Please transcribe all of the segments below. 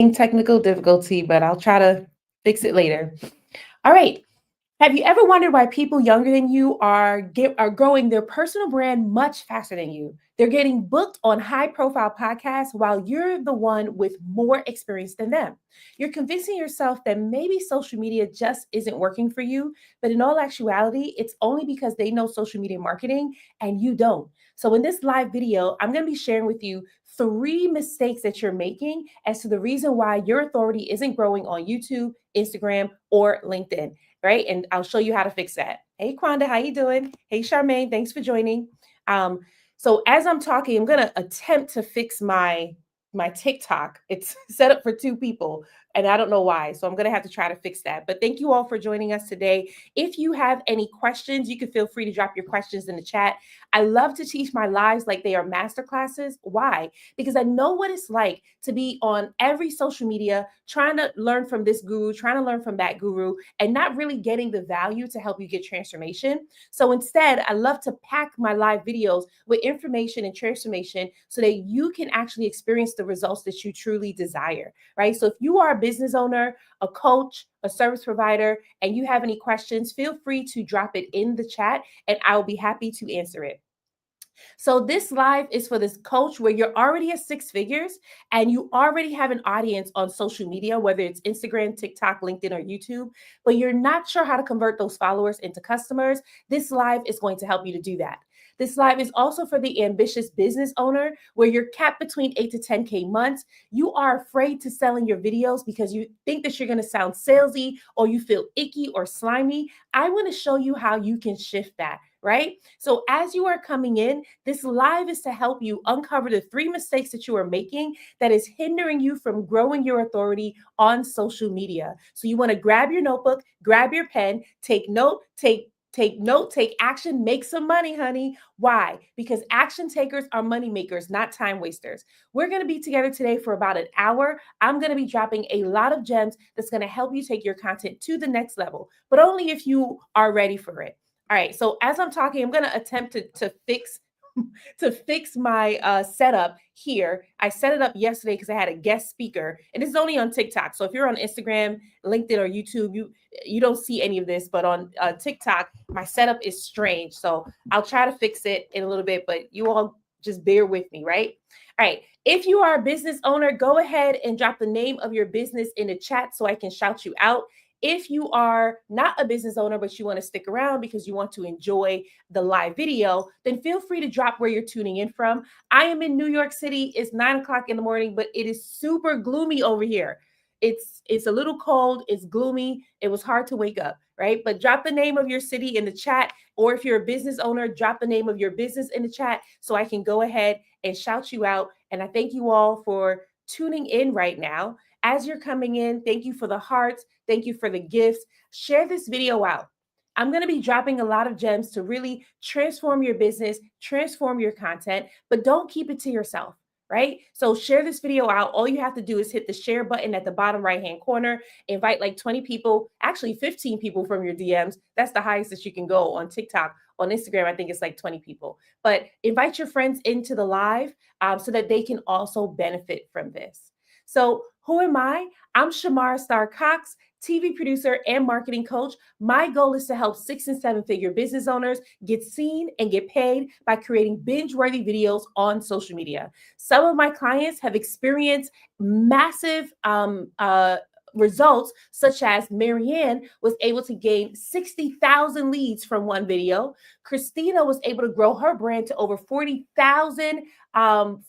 Technical difficulty, but I'll try to fix it later. All right. Have you ever wondered why people younger than you are growing their personal brand much faster than you? They're getting booked on high-profile podcasts while you're the one with more experience than them. You're convincing yourself that maybe social media just isn't working for you, but in all actuality, it's only because they know social media marketing and you don't. So in this live video, I'm going to be sharing with you three mistakes that you're making as to the reason why your authority isn't growing on YouTube, Instagram, or LinkedIn, right? And I'll show you how to fix that. Hey, Quanda, how you doing? Hey, Charmaine, thanks for joining. Um, so as I'm talking, I'm gonna attempt to fix my TikTok. It's set up for two people, and I don't know why. So I'm gonna have to try to fix that. But thank you all for joining us today. If you have any questions, you can feel free to drop your questions in the chat. I love to teach my lives like they are master classes. Why? Because I know what it's like to be on every social media, trying to learn from this guru, trying to learn from that guru, and not really getting the value to help you get transformation. So instead, I love to pack my live videos with information and transformation so that you can actually experience the results that you truly desire, right? So if you are a business owner, a coach, a service provider, and you have any questions, feel free to drop it in the chat and I'll be happy to answer it. So this live is for this coach where you're already at six figures and you already have an audience on social media, whether it's Instagram, TikTok, LinkedIn, or YouTube, but you're not sure how to convert those followers into customers. This live is going to help you to do that. This live is also for the ambitious business owner where you're capped between 8 to 10K months. You are afraid to sell in your videos because you think that you're going to sound salesy or you feel icky or slimy. I want to show you how you can shift that, right? So as you are coming in, this live is to help you uncover the three mistakes that you are making that is hindering you from growing your authority on social media. So you want to grab your notebook, grab your pen, take note, take action, make some money, honey. Why? Because action takers are money makers, not time wasters. We're going to be together today for about an hour. I'm going to be dropping a lot of gems that's going to help you take your content to the next level, but only if you are ready for it. All right. So as I'm talking, I'm going to attempt to fix to fix my setup here. I set it up yesterday because I had a guest speaker, and this is only on TikTok. So if you're on Instagram, LinkedIn, or YouTube, you don't see any of this. But on TikTok, my setup is strange. So I'll try to fix it in a little bit. But you all just bear with me, right? All right. If you are a business owner, go ahead and drop the name of your business in the chat so I can shout you out. If you are not a business owner, but you want to stick around because you want to enjoy the live video, then feel free to drop where you're tuning in from. I am in New York City. It's 9 o'clock in the morning, but it is super gloomy over here. It's a little cold. It's gloomy. It was hard to wake up, right? But drop the name of your city in the chat, or if you're a business owner, drop the name of your business in the chat so I can go ahead and shout you out. And I thank you all for tuning in right now. As you're coming in, thank you for the hearts. Thank you for the gifts. Share this video out. I'm going to be dropping a lot of gems to really transform your business, transform your content, but don't keep it to yourself, right? So share this video out. All you have to do is hit the share button at the bottom right-hand corner, invite like 20 people, actually 15 people from your DMs. That's the highest that you can go on TikTok. On Instagram, I think it's like 20 people. But invite your friends into the live so that they can also benefit from this. So who am I? I'm Shamara Star Cox, TV producer and marketing coach. My goal is to help 6 and 7 figure business owners get seen and get paid by creating binge-worthy videos on social media. Some of my clients have experienced massive results, such as Marianne was able to gain 60,000 leads from one video. Christina was able to grow her brand to over 40,000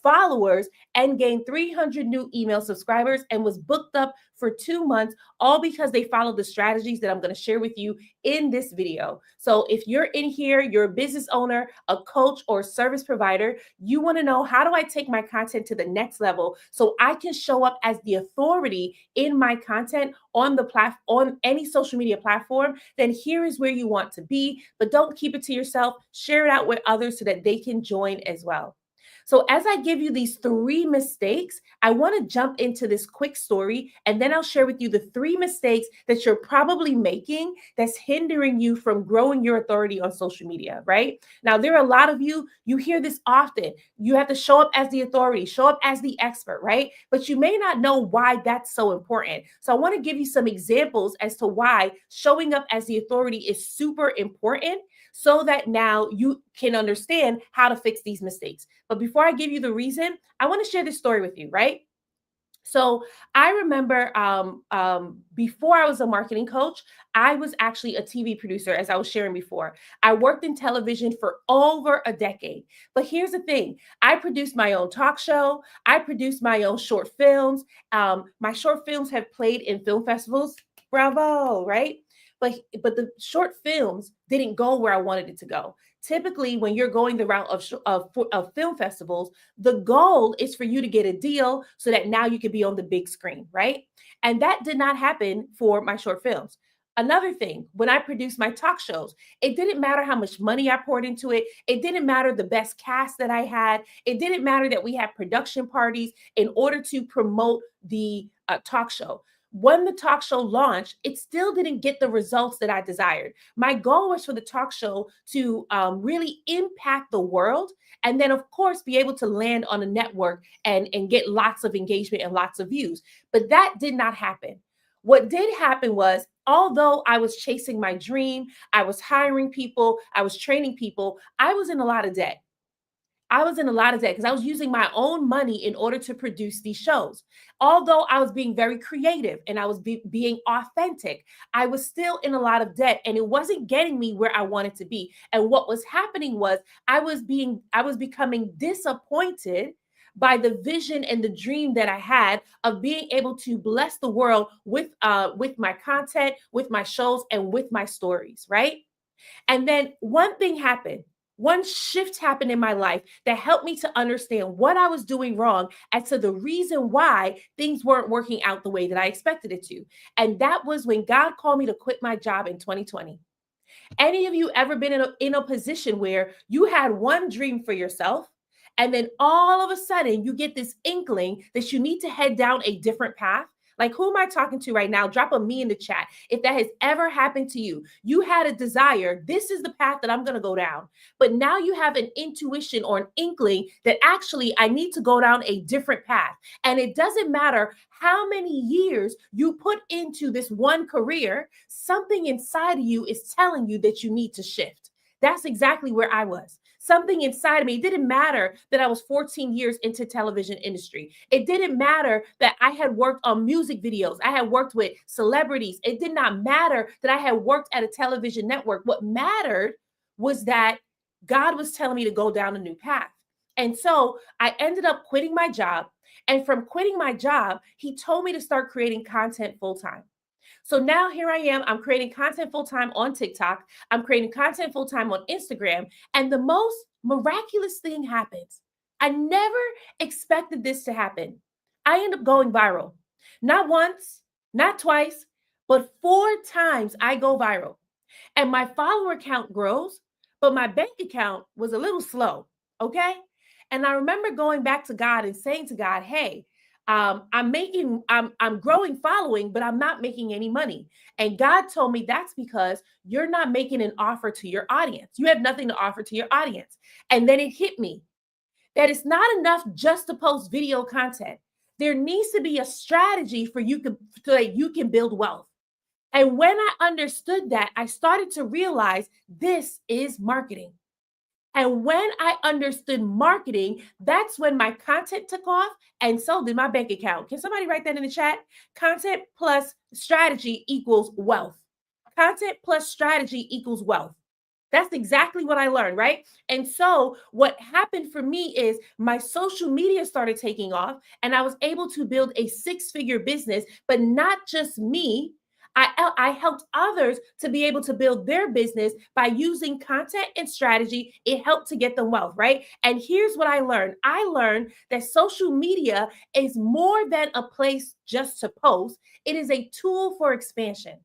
followers and gained 300 new email subscribers and was booked up for 2 months, all because they followed the strategies that I'm going to share with you in this video. So if you're in here, you're a business owner, a coach, or a service provider, you want to know, how do I take my content to the next level so I can show up as the authority in my content on on any social media platform? Then here is where you want to be, but don't keep it to yourself. Share it out with others so that they can join as well. So, as I give you these three mistakes, I want to jump into this quick story and then I'll share with you the three mistakes that you're probably making that's hindering you from growing your authority on social media, right? Now, there are a lot of you, you hear this often. You have to show up as the authority, show up as the expert, right? But you may not know why that's so important. So, I want to give you some examples as to why showing up as the authority is super important so that now you can understand how to fix these mistakes. But before I give you the reason, I want to share this story with you, right? So I remember before I was a marketing coach, I was actually a TV producer, as I was sharing before. I worked in television for over a decade. But here's the thing, I produced my own talk show, I produced my own short films. My short films have played in film festivals. Bravo, right? But the short films didn't go where I wanted it to go. Typically, when you're going the route of film festivals, the goal is for you to get a deal so that now you can be on the big screen, right? And that did not happen for my short films. Another thing, when I produced my talk shows, it didn't matter how much money I poured into it. It didn't matter the best cast that I had. It didn't matter that we had production parties in order to promote the talk show. When the talk show launched, it still didn't get the results that I desired. My goal was for the talk show to really impact the world and then, of course, be able to land on a network and get lots of engagement and lots of views. But that did not happen. What did happen was, although I was chasing my dream, I was hiring people, I was training people, I was in a lot of debt. I was in a lot of debt because I was using my own money in order to produce these shows. Although I was being very creative and I was being authentic, I was still in a lot of debt and it wasn't getting me where I wanted to be. And what was happening was I was becoming disappointed by the vision and the dream that I had of being able to bless the world with my content, with my shows and with my stories, right? And then one thing happened. One shift happened in my life that helped me to understand what I was doing wrong as to the reason why things weren't working out the way that I expected it to. And that was when God called me to quit my job in 2020. Any of you ever been in a position where you had one dream for yourself, and then all of a sudden you get this inkling that you need to head down a different path? Like, who am I talking to right now? Drop a me in the chat. If that has ever happened to you, you had a desire, this is the path that I'm going to go down. But now you have an intuition or an inkling that actually I need to go down a different path. And it doesn't matter how many years you put into this one career, something inside of you is telling you that you need to shift. That's exactly where I was. Something inside of me. It didn't matter that I was 14 years into television industry. It didn't matter that I had worked on music videos. I had worked with celebrities. It did not matter that I had worked at a television network. What mattered was that God was telling me to go down a new path. And so I ended up quitting my job. And from quitting my job, he told me to start creating content full time. So now here I am. I'm creating content full time on TikTok. I'm creating content full time on Instagram. And the most miraculous thing happens. I never expected this to happen. I end up going viral. Not once, not twice, but 4 times I go viral. And my follower count grows, but my bank account was a little slow. Okay. And I remember going back to God and saying to God, hey, I'm growing following, but I'm not making any money. And God told me that's because you're not making an offer to your audience. You have nothing to offer to your audience. And then it hit me that it's not enough just to post video content. There needs to be a strategy so that you can build wealth. And when I understood that, I started to realize this is marketing. And when I understood marketing, that's when my content took off and so did my bank account. Can somebody write that in the chat? Content plus strategy equals wealth. Content plus strategy equals wealth. That's exactly what I learned, right? And so what happened for me is my social media started taking off and I was able to build a 6-figure business, but not just me. I helped others to be able to build their business by using content and strategy. It helped to get them wealth, right? And here's what I learned that social media is more than a place just to post, it is a tool for expansion.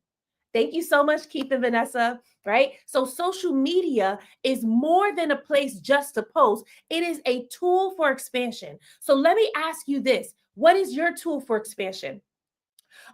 Thank you so much, Keith and Vanessa. Right? So social media is more than a place just to post. It is a tool for expansion. So let me ask you this. What is your tool for expansion?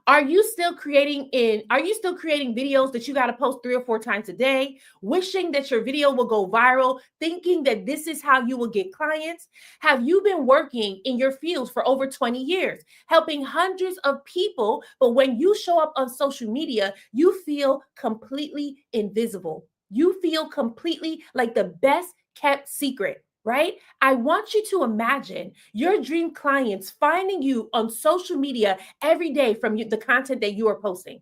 Are you still creating videos that you got to post 3 or 4 times a day, wishing that your video will go viral, thinking that this is how you will get clients? Have you been working in your fields for over 20 years, helping hundreds of people, but when you show up on social media, you feel completely invisible? You feel completely like the best kept secret, right? I want you to imagine your dream clients finding you on social media every day from the content that you are posting.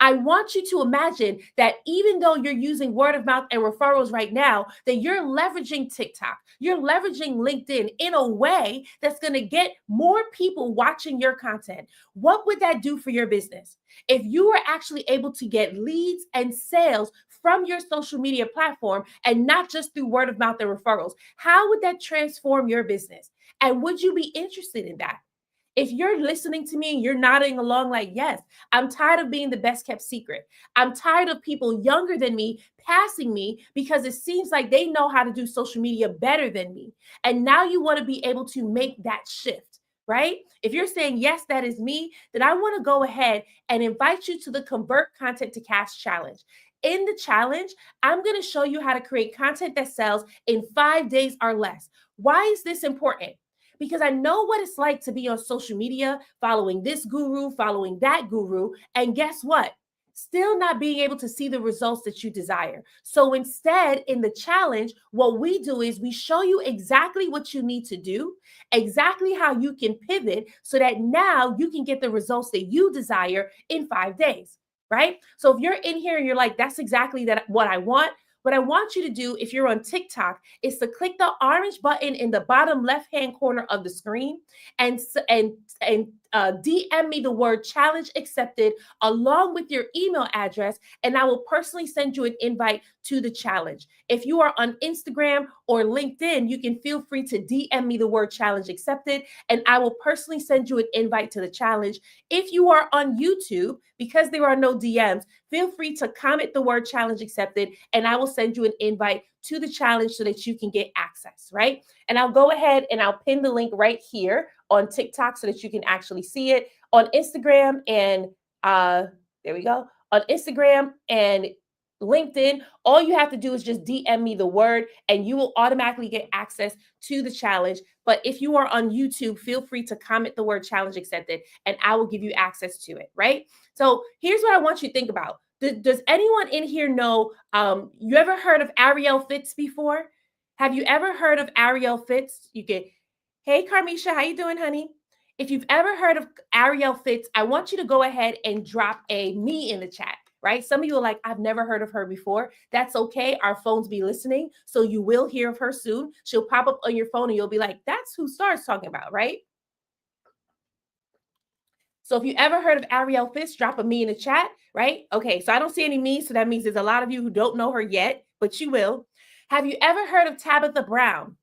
I want you to imagine that even though you're using word of mouth and referrals right now, that you're leveraging TikTok, you're leveraging LinkedIn in a way that's going to get more people watching your content. What would that do for your business? If you were actually able to get leads and sales from your social media platform and not just through word of mouth and referrals, how would that transform your business? And would you be interested in that? If you're listening to me and you're nodding along like, yes, I'm tired of being the best kept secret. I'm tired of people younger than me passing me because it seems like they know how to do social media better than me. And now you want to be able to make that shift, right? If you're saying, yes, that is me, then I want to go ahead and invite you to the Convert Content to Cash Challenge. In the challenge, I'm going to show you how to create content that sells in 5 days or less. Why is this important? Because I know what it's like to be on social media, following this guru, following that guru. And guess what? Still not being able to see the results that you desire. So instead, in the challenge, what we do is we show you exactly what you need to do, exactly how you can pivot so that now you can get the results that you desire in 5 days, right? So if you're in here and you're like, that's exactly what I want. What I want you to do, if you're on TikTok, is to click the orange button in the bottom left-hand corner of the screen and DM me the word challenge accepted along with your email address, and I will personally send you an invite to the challenge. If you are on Instagram or LinkedIn, you can feel free to DM me the word challenge accepted, and I will personally send you an invite to the challenge. If you are on YouTube, because there are no DMs, feel free to comment the word challenge accepted, and I will send you an invite to the challenge so that you can get access, right? And I'll go ahead and I'll pin the link right here on TikTok so that you can actually see it. On Instagram and there we go. On Instagram and LinkedIn, all you have to do is just DM me the word and you will automatically get access to the challenge. But if you are on YouTube, feel free to comment the word challenge accepted and I will give you access to it, right? So here's what I want you to think about. Does anyone in here know, you ever heard of Ariel Fitz before? Have you ever heard of Ariel Fitz? You can, hey, Carmisha, how you doing, honey? If you've ever heard of Ariel Fitz, I want you to go ahead and drop a me in the chat, right? Some of you are like, I've never heard of her before. That's okay. Our phones be listening. So you will hear of her soon. She'll pop up on your phone and you'll be like, that's who Star's talking about, right? So if you ever heard of Ariel Fitz, drop a me in the chat, right? Okay, so I don't see any me, so that means there's a lot of you who don't know her yet, but you will. Have you ever heard of Tabitha Brown?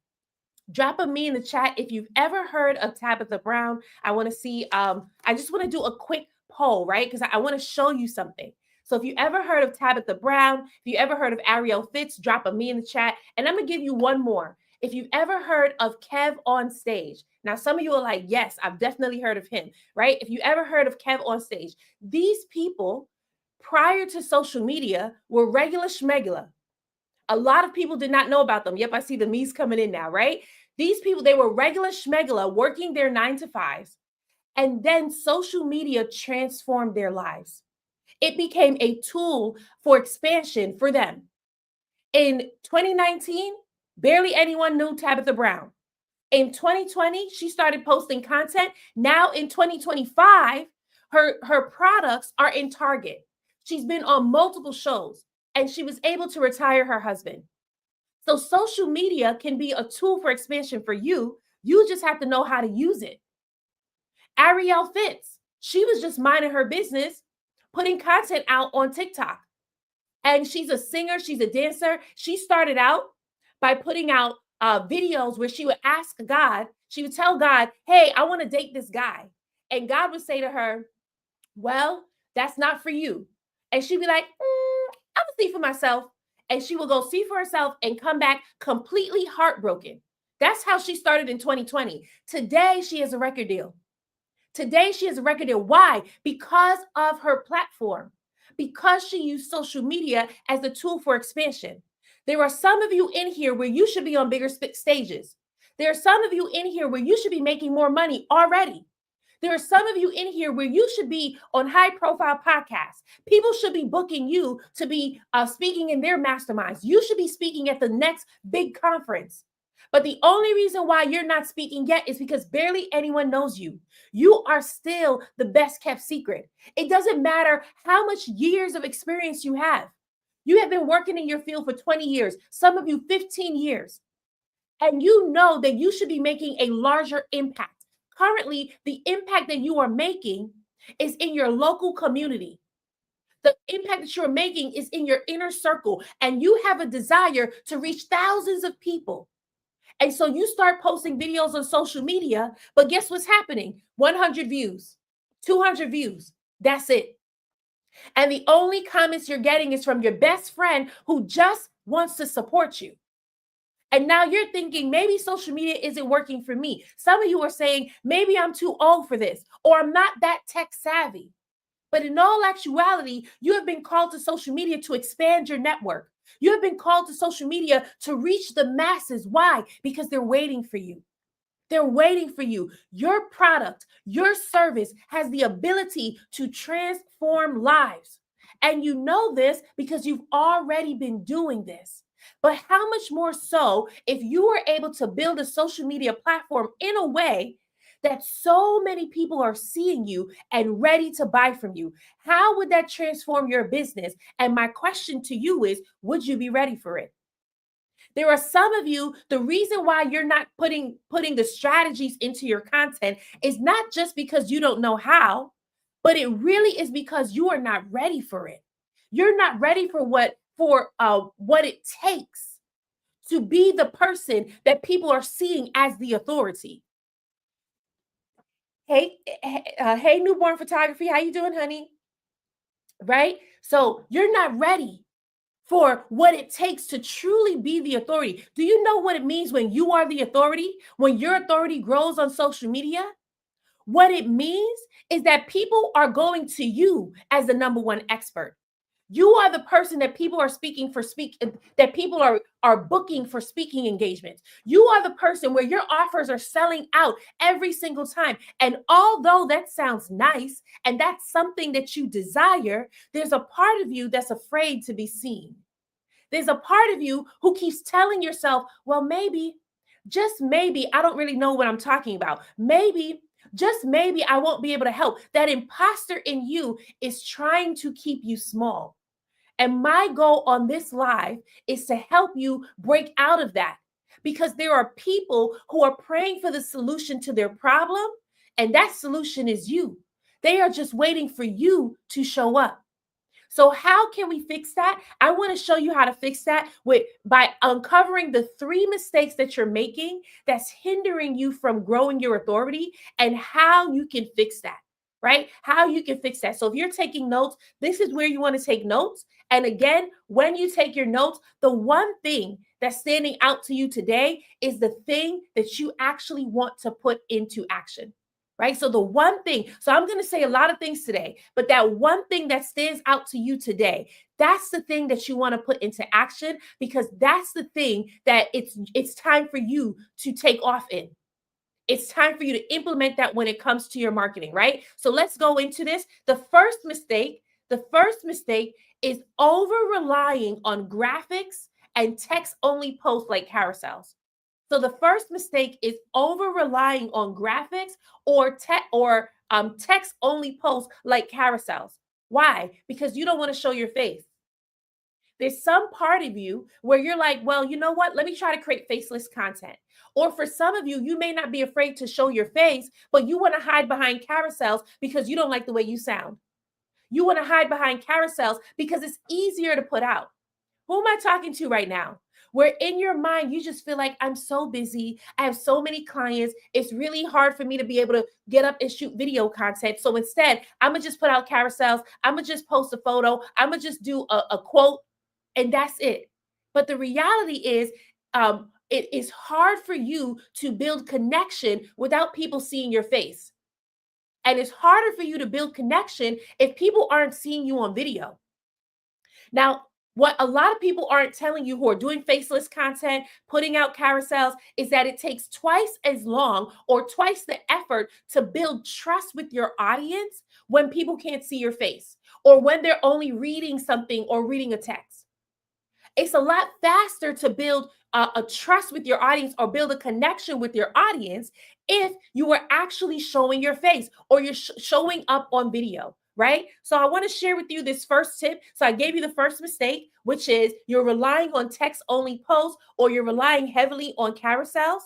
Drop a me in the chat if you've ever heard of Tabitha Brown. I want to see, I just want to do a quick poll, right? Because I want to show you something. So if you ever heard of Tabitha Brown, if you ever heard of Ariel Fitz, drop a me in the chat. And I'm going to give you one more. If you've ever heard of Kev on Stage. Now, some of you are like, yes, I've definitely heard of him, right? If you ever heard of Kev on Stage, these people prior to social media were regular schmegula. A lot of people did not know about them. Yep, I see the me's coming in now, right? These people, they were regular schmegula working their 9 to 5s. And then social media transformed their lives. It became a tool for expansion for them. In 2019, barely anyone knew Tabitha Brown. In 2020, she started posting content. Now in 2025, her products are in Target. She's been on multiple shows and she was able to retire her husband. So social media can be a tool for expansion for you. You just have to know how to use it. Ariel Fitz, she was just minding her business, putting content out on TikTok. And she's a singer, she's a dancer. She started out by putting out videos where she would ask God, she would tell God, hey, I want to date this guy. And God would say to her, well, that's not for you. And she'd be like, I will see for myself. And she will go see for herself and come back completely heartbroken. That's how she started in 2020. Today, she has a record deal. Today, she has a record deal. Why? Because of her platform, because she used social media as a tool for expansion. There are some of you in here where you should be on bigger stages. There are some of you in here where you should be making more money already. There are some of you in here where you should be on high profile podcasts. People should be booking you to be speaking in their masterminds. You should be speaking at the next big conference. But the only reason why you're not speaking yet is because barely anyone knows you. You are still the best kept secret. It doesn't matter how much years of experience you have. You have been working in your field for 20 years, some of you 15 years, and you know that you should be making a larger impact. Currently, the impact that you are making is in your local community. The impact that you're making is in your inner circle, and you have a desire to reach thousands of people. And so you start posting videos on social media, but guess what's happening? 100 views, 200 views. That's it. And the only comments you're getting is from your best friend who just wants to support you. And now you're thinking, maybe social media isn't working for me. Some of you are saying, maybe I'm too old for this, or I'm not that tech savvy. But in all actuality, you have been called to social media to expand your network. You have been called to social media to reach the masses. Why? Because they're waiting for you. They're waiting for you. Your product, your service has the ability to transform lives. And you know this because you've already been doing this. But how much more so if you were able to build a social media platform in a way that so many people are seeing you and ready to buy from you? How would that transform your business? And my question to you is, would you be ready for it? There are some of you, the reason why you're not putting the strategies into your content is not just because you don't know how, but it really is because you are not ready for it. You're not ready for what it takes to be the person that people are seeing as the authority. Hey, newborn photography, how you doing, honey? Right? So you're not ready for what it takes to truly be the authority. Do you know what it means when you are the authority? When your authority grows on social media? What it means is that people are going to you as the number one expert. You are the person that people are that people are booking for speaking engagements. You are the person where your offers are selling out every single time. And although that sounds nice and that's something that you desire, there's a part of you that's afraid to be seen. There's a part of you who keeps telling yourself, well, maybe, just maybe, I don't really know what I'm talking about. Maybe, just maybe I won't be able to help. That imposter in you is trying to keep you small. And my goal on this live is to help you break out of that, because there are people who are praying for the solution to their problem, and that solution is you. They are just waiting for you to show up. So how can we fix that? I want to show you how to fix that by uncovering the 3 mistakes that you're making that's hindering you from growing your authority, and how you can fix that, right? How you can fix that. So if you're taking notes, this is where you want to take notes. And again, when you take your notes, the one thing that's standing out to you today is the thing that you actually want to put into action. Right? So the one thing, so I'm going to say a lot of things today, but that one thing that stands out to you today, that's the thing that you want to put into action, because that's the thing that it's time for you to take off in. It's time for you to implement that when it comes to your marketing, right? So let's go into this. The first mistake is over relying on graphics and text only posts like carousels. So the first mistake is over relying on graphics or text only posts like carousels. Why? Because you don't want to show your face. There's some part of you where you're like, well, you know what? Let me try to create faceless content. Or for some of you, you may not be afraid to show your face, but you want to hide behind carousels because you don't like the way you sound. You want to hide behind carousels because it's easier to put out. Who am I talking to right now? where in your mind you just feel like I'm so busy. I have so many clients. It's really hard for me to be able to get up and shoot video content. So instead, I'm gonna just put out carousels. I'm gonna just post a photo. I'm gonna just do a quote, and that's it. But the reality is, it is hard for you to build connection without people seeing your face. And it's harder for you to build connection if people aren't seeing you on video. Now, what a lot of people aren't telling you who are doing faceless content, putting out carousels, is that it takes twice as long or twice the effort to build trust with your audience when people can't see your face or when they're only reading something or reading a text. It's a lot faster to build a trust with your audience or build a connection with your audience if you are actually showing your face or you're showing up on video, right? So I want to share with you this first tip. So I gave you the first mistake, which is you're relying on text only posts or you're relying heavily on carousels.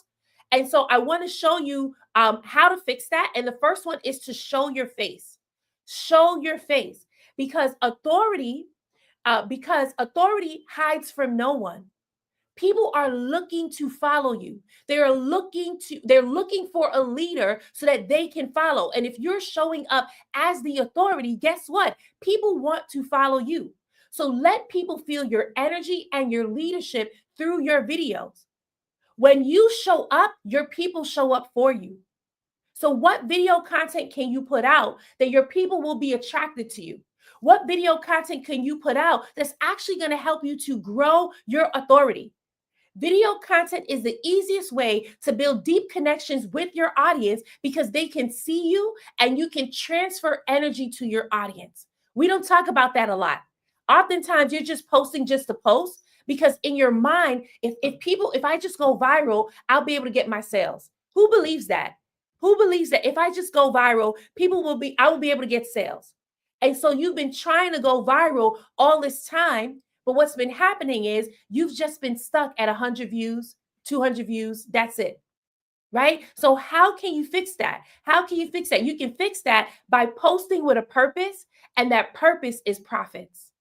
And so I want to show you how to fix that. And the first one is to show your face. Show your face because authority hides from no one. People are looking to follow you. They're looking for a leader so that they can follow. And if you're showing up as the authority, guess what? People want to follow you. So let people feel your energy and your leadership through your videos. When you show up, your people show up for you. So, what video content can you put out that your people will be attracted to you? What video content can you put out that's actually going to help you to grow your authority? Video content is the easiest way to build deep connections with your audience because they can see you and you can transfer energy to your audience. We don't talk about that a lot. Oftentimes, you're just posting just to post because in your mind, if I just go viral, I'll be able to get my sales. Who believes that? Who believes that if I just go viral, I will be able to get sales. And so you've been trying to go viral all this time, but what's been happening is you've just been stuck at 100 views, 200 views. That's it. Right? So, how can you fix that? How can you fix that? You can fix that by posting with a purpose, and that purpose is profits.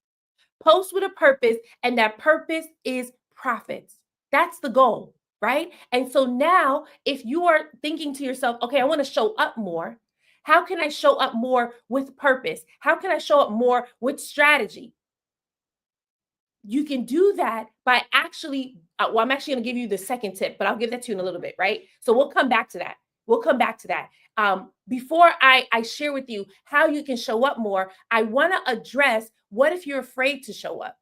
Post with a purpose, and that purpose is profits. That's the goal, right? And so now, if you are thinking to yourself, okay, I want to show up more. How can I show up more with purpose? How can I show up more with strategy? You can do that by I'm actually going to give you the second tip, but I'll give that to you in a little bit, right? So we'll come back to that. We'll come back to that. Before I share with you how you can show up more, I want to address what if you're afraid to show up?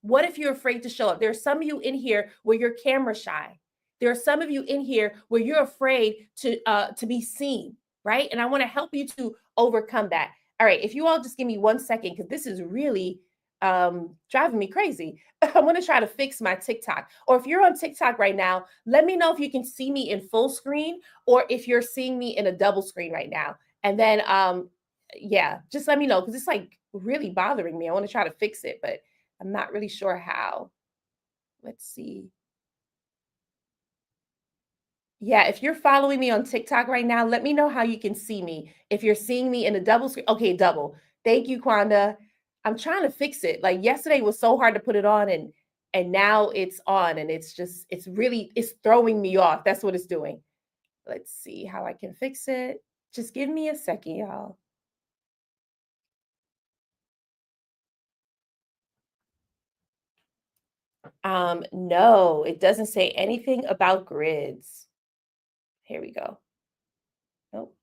What if you're afraid to show up? There are some of you in here where you're camera shy. There are some of you in here where you're afraid to be seen, right? And I want to help you to overcome that. All right, if you all just give me 1 second, because this is really driving me crazy. I want to try to fix my TikTok. Or if you're on TikTok right now, let me know if you can see me in full screen or if you're seeing me in a double screen right now. And then yeah, just let me know because it's like really bothering me. I want to try to fix it, but I'm not really sure how. Let's see. Yeah, if you're following me on TikTok right now, let me know how you can see me. If you're seeing me in a double screen, okay, double. Thank you, Kwanda. I'm trying to fix it. Like yesterday was so hard to put it on and now it's on and it's throwing me off. That's what it's doing. Let's see how I can fix it. Just give me a second, y'all. No, it doesn't say anything about grids. Here we go. Nope.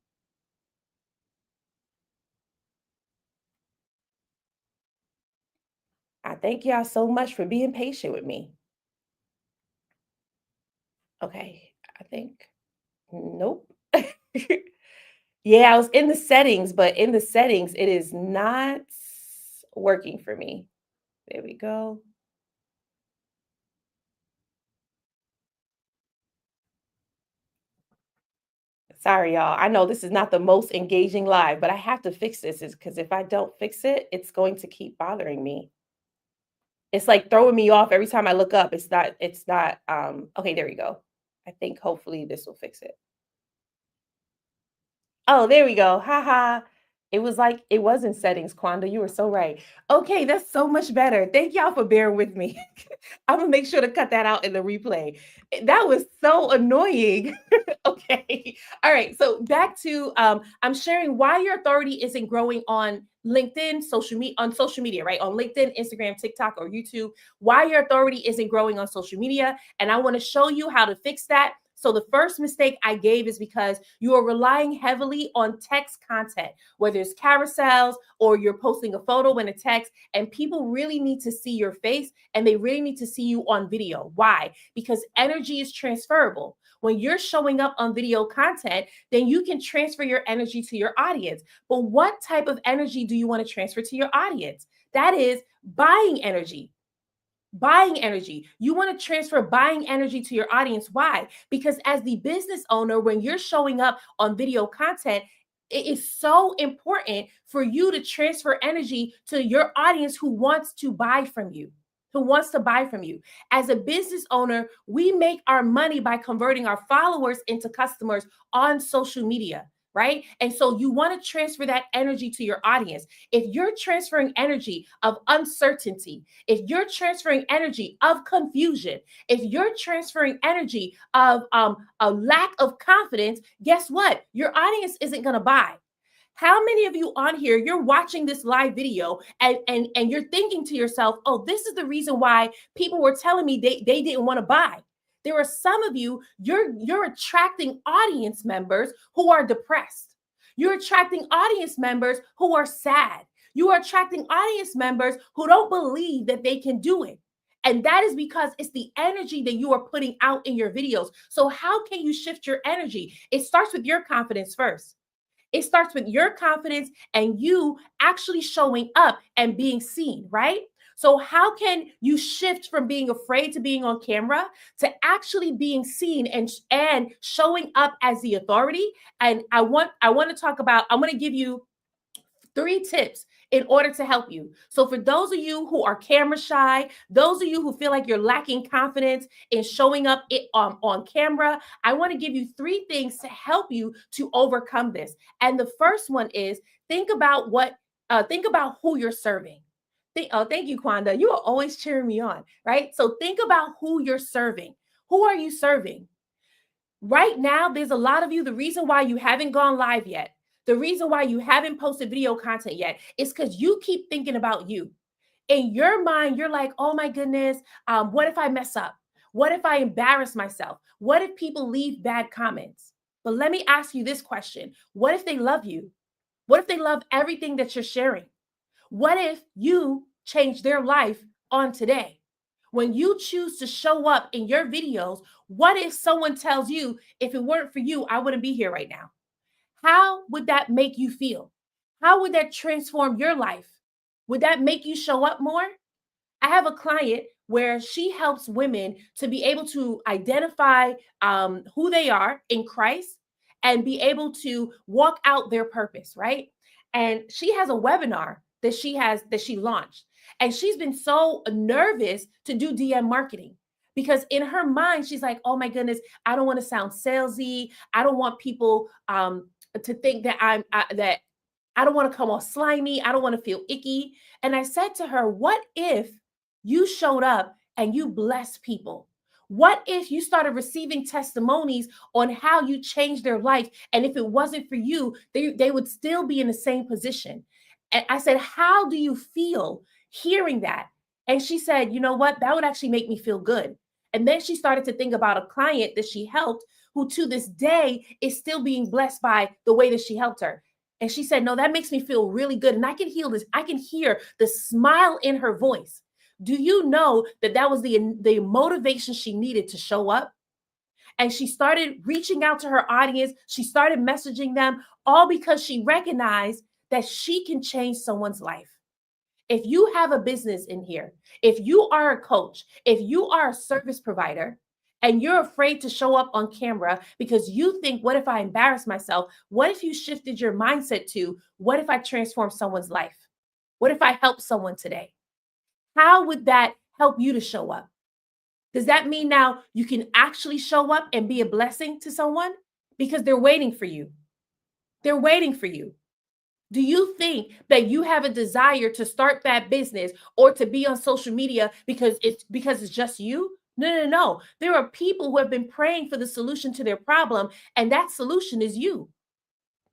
I thank y'all so much for being patient with me. Okay, I think nope. Yeah, I was in the settings, but in the settings, it is not working for me. There we go. Sorry, y'all. I know this is not the most engaging live, but I have to fix this is because if I don't fix it, it's going to keep bothering me. It's like throwing me off every time I look up. It's not okay, there we go. I think hopefully this will fix it. Oh, there we go. Ha ha. It was like it was in settings, Quanda. You were so right. Okay, that's so much better. Thank y'all for bearing with me. I'm gonna make sure to cut that out in the replay. That was so annoying. Okay. All right. So back to I'm sharing why your authority isn't growing on LinkedIn, social media, right? On LinkedIn, Instagram, TikTok, or YouTube. Why your authority isn't growing on social media. And I want to show you how to fix that. So the first mistake I gave is because you are relying heavily on text content, whether it's carousels or you're posting a photo and a text, and people really need to see your face and they really need to see you on video. Why? Because energy is transferable. When you're showing up on video content, then you can transfer your energy to your audience. But what type of energy do you want to transfer to your audience? That is buying energy. Buying energy. You want to transfer buying energy to your audience. Why? Because as the business owner, when you're showing up on video content, it is so important for you to transfer energy to your audience who wants to buy from you. Who wants to buy from you. As a business owner, we make our money by converting our followers into customers on social media, right? And so you want to transfer that energy to your audience. If you're transferring energy of uncertainty, if you're transferring energy of confusion, if you're transferring energy of a lack of confidence, guess what? Your audience isn't going to buy. How many of you on here, you're watching this live video and you're thinking to yourself, oh, this is the reason why people were telling me they didn't want to buy. There are some of you, you're attracting audience members who are depressed. You're attracting audience members who are sad. You are attracting audience members who don't believe that they can do it. And that is because it's the energy that you are putting out in your videos. So, how can you shift your energy? It starts with your confidence first. It starts with your confidence and you actually showing up and being seen, right? So how can you shift from being afraid to being on camera to actually being seen and showing up as the authority? And I want to talk about, I want to give you 3 tips in order to help you. So, for those of you who are camera shy, those of you who feel like you're lacking confidence in showing up on camera, I want to give you 3 things to help you to overcome this. And the first one is think about who you're serving. Thank you, Kwanda. You are always cheering me on, right? So think about who you're serving. Who are you serving? Right now, there's a lot of you. The reason why you haven't gone live yet, the reason why you haven't posted video content yet is because you keep thinking about you. In your mind, you're like, oh my goodness, what if I mess up? What if I embarrass myself? What if people leave bad comments? But let me ask you this question. What if they love you? What if they love everything that you're sharing? What if you change their life on today? When you choose to show up in your videos, what if someone tells you, if it weren't for you, I wouldn't be here right now? How would that make you feel? How would that transform your life? Would that make you show up more? I have a client where she helps women to be able to identify who they are in Christ and be able to walk out their purpose, right? And she has a webinar that she launched. And she's been so nervous to do DM marketing because in her mind, she's like, oh my goodness, I don't want to sound salesy. I don't want people to think that that I don't want to come off slimy. I don't want to feel icky. And I said to her, what if you showed up and you blessed people? What if you started receiving testimonies on how you changed their life? And if it wasn't for you, they would still be in the same position. And I said, how do you feel hearing that? And she said, you know what? That would actually make me feel good. And then she started to think about a client that she helped who to this day is still being blessed by the way that she helped her. And she said, no, that makes me feel really good. And I can heal this. I can hear the smile in her voice. Do you know that that was the motivation she needed to show up? And she started reaching out to her audience. She started messaging them all because she recognized that she can change someone's life. If you have a business in here, if you are a coach, if you are a service provider, and you're afraid to show up on camera because you think, what if I embarrass myself? What if you shifted your mindset to, what if I transform someone's life? What if I help someone today? How would that help you to show up? Does that mean now you can actually show up and be a blessing to someone? Because they're waiting for you. They're waiting for you. Do you think that you have a desire to start that business or to be on social media because it's just you? No, no, no. There are people who have been praying for the solution to their problem, and that solution is you.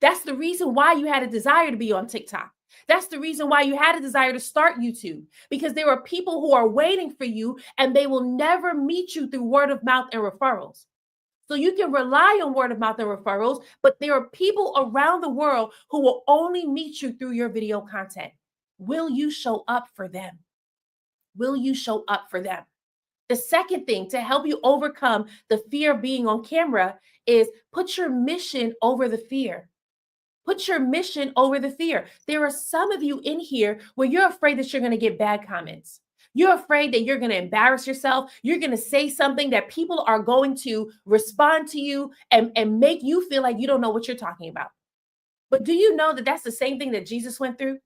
That's the reason why you had a desire to be on TikTok. That's the reason why you had a desire to start YouTube, because there are people who are waiting for you and they will never meet you through word of mouth and referrals. So you can rely on word of mouth and referrals, but there are people around the world who will only meet you through your video content. Will you show up for them? Will you show up for them? The second thing to help you overcome the fear of being on camera is put your mission over the fear. Put your mission over the fear. There are some of you in here where you're afraid that you're going to get bad comments. You're afraid that you're going to embarrass yourself. You're going to say something that people are going to respond to you and make you feel like you don't know what you're talking about. But do you know that that's the same thing that Jesus went through?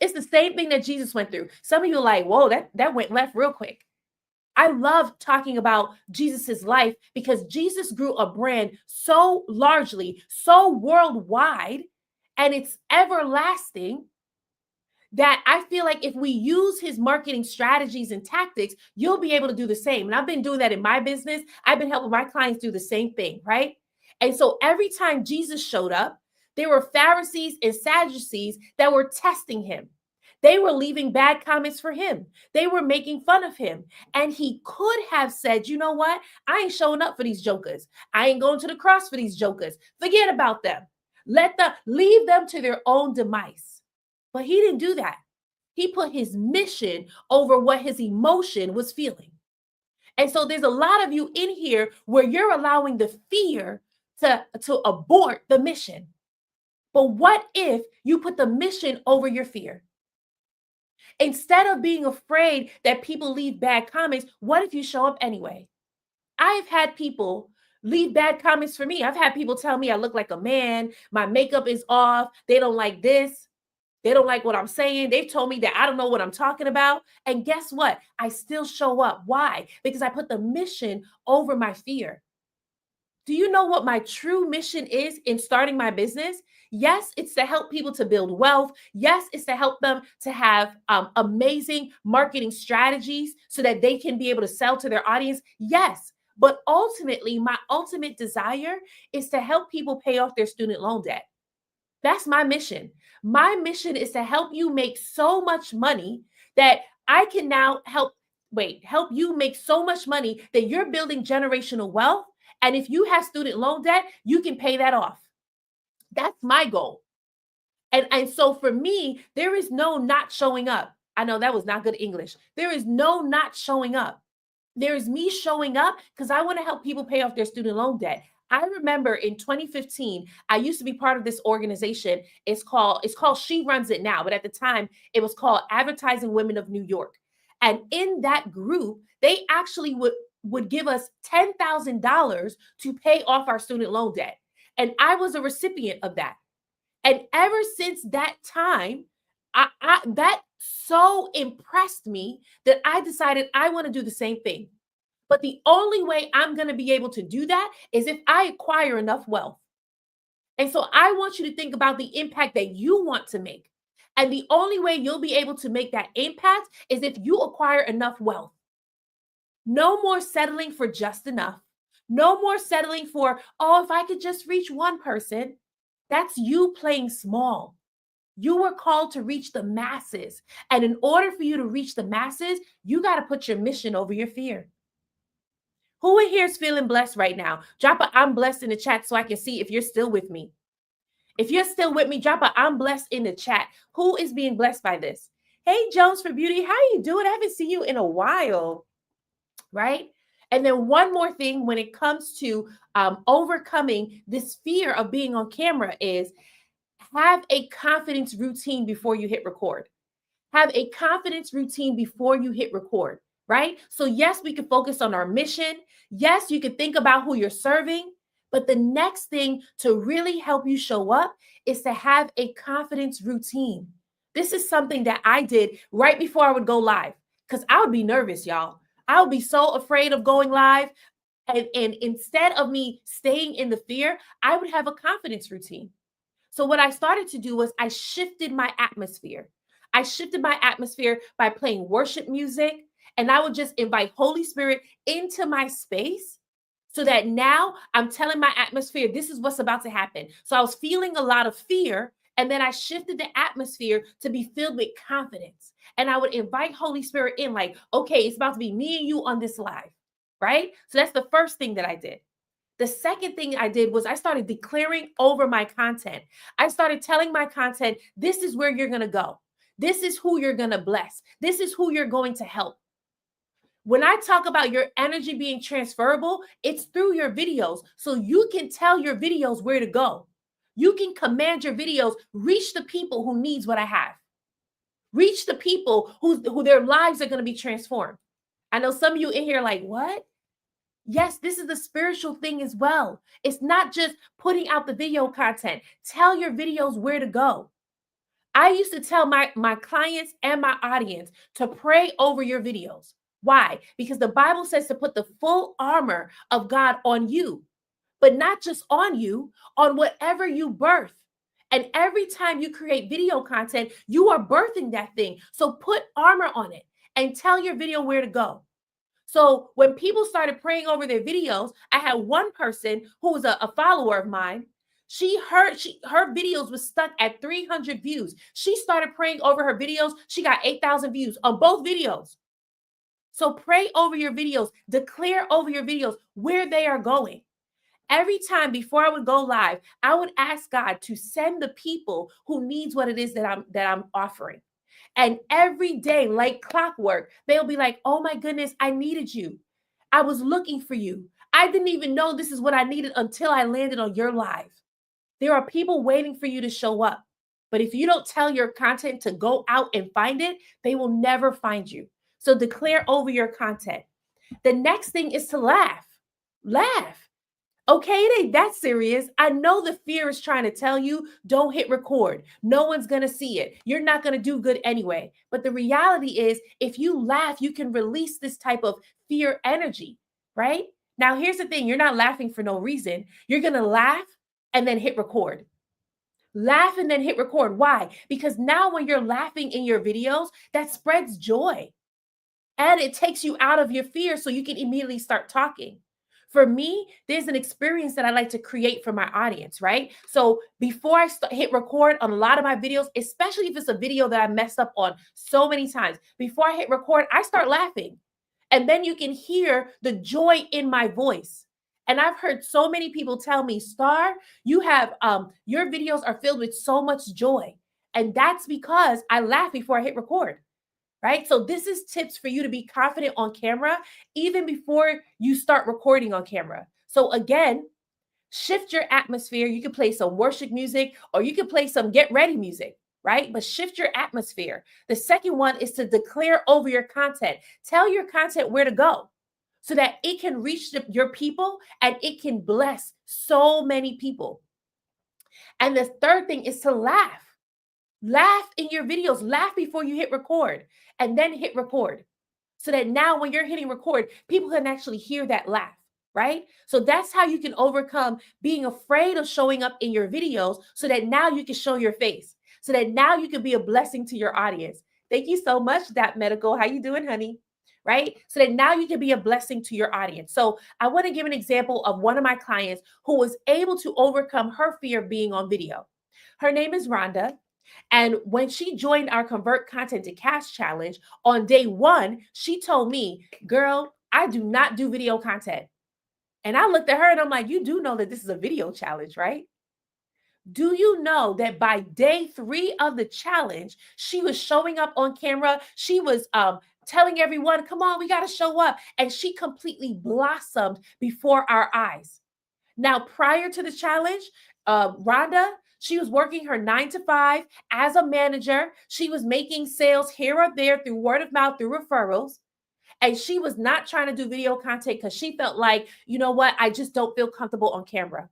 It's the same thing that Jesus went through. Some of you are like, whoa, that went left real quick. I love talking about Jesus's life because Jesus grew a brand so largely, so worldwide, and it's everlasting that I feel like if we use his marketing strategies and tactics, you'll be able to do the same. And I've been doing that in my business. I've been helping my clients do the same thing, right? And so every time Jesus showed up, there were Pharisees and Sadducees that were testing him. They were leaving bad comments for him. They were making fun of him. And he could have said, you know what? I ain't showing up for these jokers. I ain't going to the cross for these jokers. Forget about them. Leave them to their own demise. But he didn't do that. He put his mission over what his emotion was feeling. And so there's a lot of you in here where you're allowing the fear to abort the mission. But what if you put the mission over your fear? Instead of being afraid that people leave bad comments, what if you show up anyway? I've had people leave bad comments for me. I've had people tell me I look like a man, my makeup is off, they don't like this, they don't like what I'm saying. They've told me that I don't know what I'm talking about. And guess what? I still show up. Why? Because I put the mission over my fear. Do you know what my true mission is in starting my business? Yes, it's to help people to build wealth. Yes, it's to help them to have amazing marketing strategies so that they can be able to sell to their audience. Yes, but ultimately, my ultimate desire is to help people pay off their student loan debt. That's my mission. My mission is to help you make so much money that I can now help you make so much money that you're building generational wealth. And if you have student loan debt, you can pay that off. That's my goal. And so for me, there is no not showing up. I know that was not good English. There is no not showing up. There is me showing up because I want to help people pay off their student loan debt. I remember in 2015, I used to be part of this organization. It's called She Runs It Now, but at the time it was called Advertising Women of New York. And in that group, they actually would give us $10,000 to pay off our student loan debt. And I was a recipient of that. And ever since that time, that so impressed me that I decided I want to do the same thing. But the only way I'm going to be able to do that is if I acquire enough wealth. And so I want you to think about the impact that you want to make. And the only way you'll be able to make that impact is if you acquire enough wealth. No more settling for just enough. No more settling for, oh, if I could just reach one person. That's you playing small. You were called to reach the masses. And in order for you to reach the masses, you got to put your mission over your fear. Who in here is feeling blessed right now? Drop a I'm blessed in the chat so I can see if you're still with me. If you're still with me, drop a I'm blessed in the chat. Who is being blessed by this? Hey, Jones for Beauty, how you doing? I haven't seen you in a while, right? And then one more thing when it comes to overcoming this fear of being on camera is have a confidence routine before you hit record. Have a confidence routine before you hit record. Right? So yes, we can focus on our mission. Yes, you can think about who you're serving. But the next thing to really help you show up is to have a confidence routine. This is something that I did right before I would go live because I would be nervous, y'all. I would be so afraid of going live. And instead of me staying in the fear, I would have a confidence routine. So what I started to do was I shifted my atmosphere. I shifted my atmosphere by playing worship music, and I would just invite Holy Spirit into my space so that now I'm telling my atmosphere, this is what's about to happen. So I was feeling a lot of fear, and then I shifted the atmosphere to be filled with confidence. And I would invite Holy Spirit in, like, okay, it's about to be me and you on this live, right? So that's the first thing that I did. The second thing I did was I started declaring over my content. I started telling my content, this is where you're going to go. This is who you're going to bless. This is who you're going to help. When I talk about your energy being transferable, it's through your videos. So you can tell your videos where to go. You can command your videos, reach the people who needs what I have. Reach the people who their lives are going to be transformed. I know some of you in here like, what? Yes, this is the spiritual thing as well. It's not just putting out the video content. Tell your videos where to go. I used to tell my clients and my audience to pray over your videos. Why? Because the Bible says to put the full armor of God on you, but not just on you, on whatever you birth. And every time you create video content, you are birthing that thing. So put armor on it and tell your video where to go. So when people started praying over their videos, I had one person who was a follower of mine. Her videos was stuck at 300 views. She started praying over her videos. She got 8,000 views on both videos. So pray over your videos, declare over your videos where they are going. Every time before I would go live, I would ask God to send the people who needs what it is that I'm offering. And every day, like clockwork, they'll be like, oh my goodness, I needed you. I was looking for you. I didn't even know this is what I needed until I landed on your live. There are people waiting for you to show up. But if you don't tell your content to go out and find it, they will never find you. So declare over your content. The next thing is to laugh. Laugh. Okay, it ain't that serious. I know the fear is trying to tell you, don't hit record. No one's going to see it. You're not going to do good anyway. But the reality is, if you laugh, you can release this type of fear energy, right? Now, here's the thing. You're not laughing for no reason. You're going to laugh and then hit record. Laugh and then hit record. Why? Because now when you're laughing in your videos, that spreads joy. And it takes you out of your fear so you can immediately start talking. For me, there's an experience that I like to create for my audience, right? So before I hit record on a lot of my videos, especially if it's a video that I messed up on so many times, before I hit record, I start laughing. And then you can hear the joy in my voice. And I've heard so many people tell me, Star, you have your videos are filled with so much joy. And that's because I laugh before I hit record. Right? So this is tips for you to be confident on camera, even before you start recording on camera. So again, shift your atmosphere. You can play some worship music or you can play some get ready music, right? But shift your atmosphere. The second one is to declare over your content. Tell your content where to go so that it can reach your people and it can bless so many people. And the third thing is to laugh. Laugh in your videos. Laugh before you hit record and then hit record so that now when you're hitting record, people can actually hear that laugh, right? So that's how you can overcome being afraid of showing up in your videos so that now you can show your face, so that now you can be a blessing to your audience. Thank you so much, That Medical. How you doing, honey? Right? So that now you can be a blessing to your audience. So I want to give an example of one of my clients who was able to overcome her fear of being on video. Her name is Rhonda. And when she joined our Convert Content to Cash Challenge on day one, she told me, girl, I do not do video content. And I looked at her and I'm like, you do know that this is a video challenge, right? Do you know that by day 3 of the challenge, she was showing up on camera? She was telling everyone, come on, we got to show up. And she completely blossomed before our eyes. Now, prior to the challenge, Rhonda, she was working her 9 to 5 as a manager. She was making sales here or there through word of mouth, through referrals. And she was not trying to do video content because she felt like, you know what? I just don't feel comfortable on camera.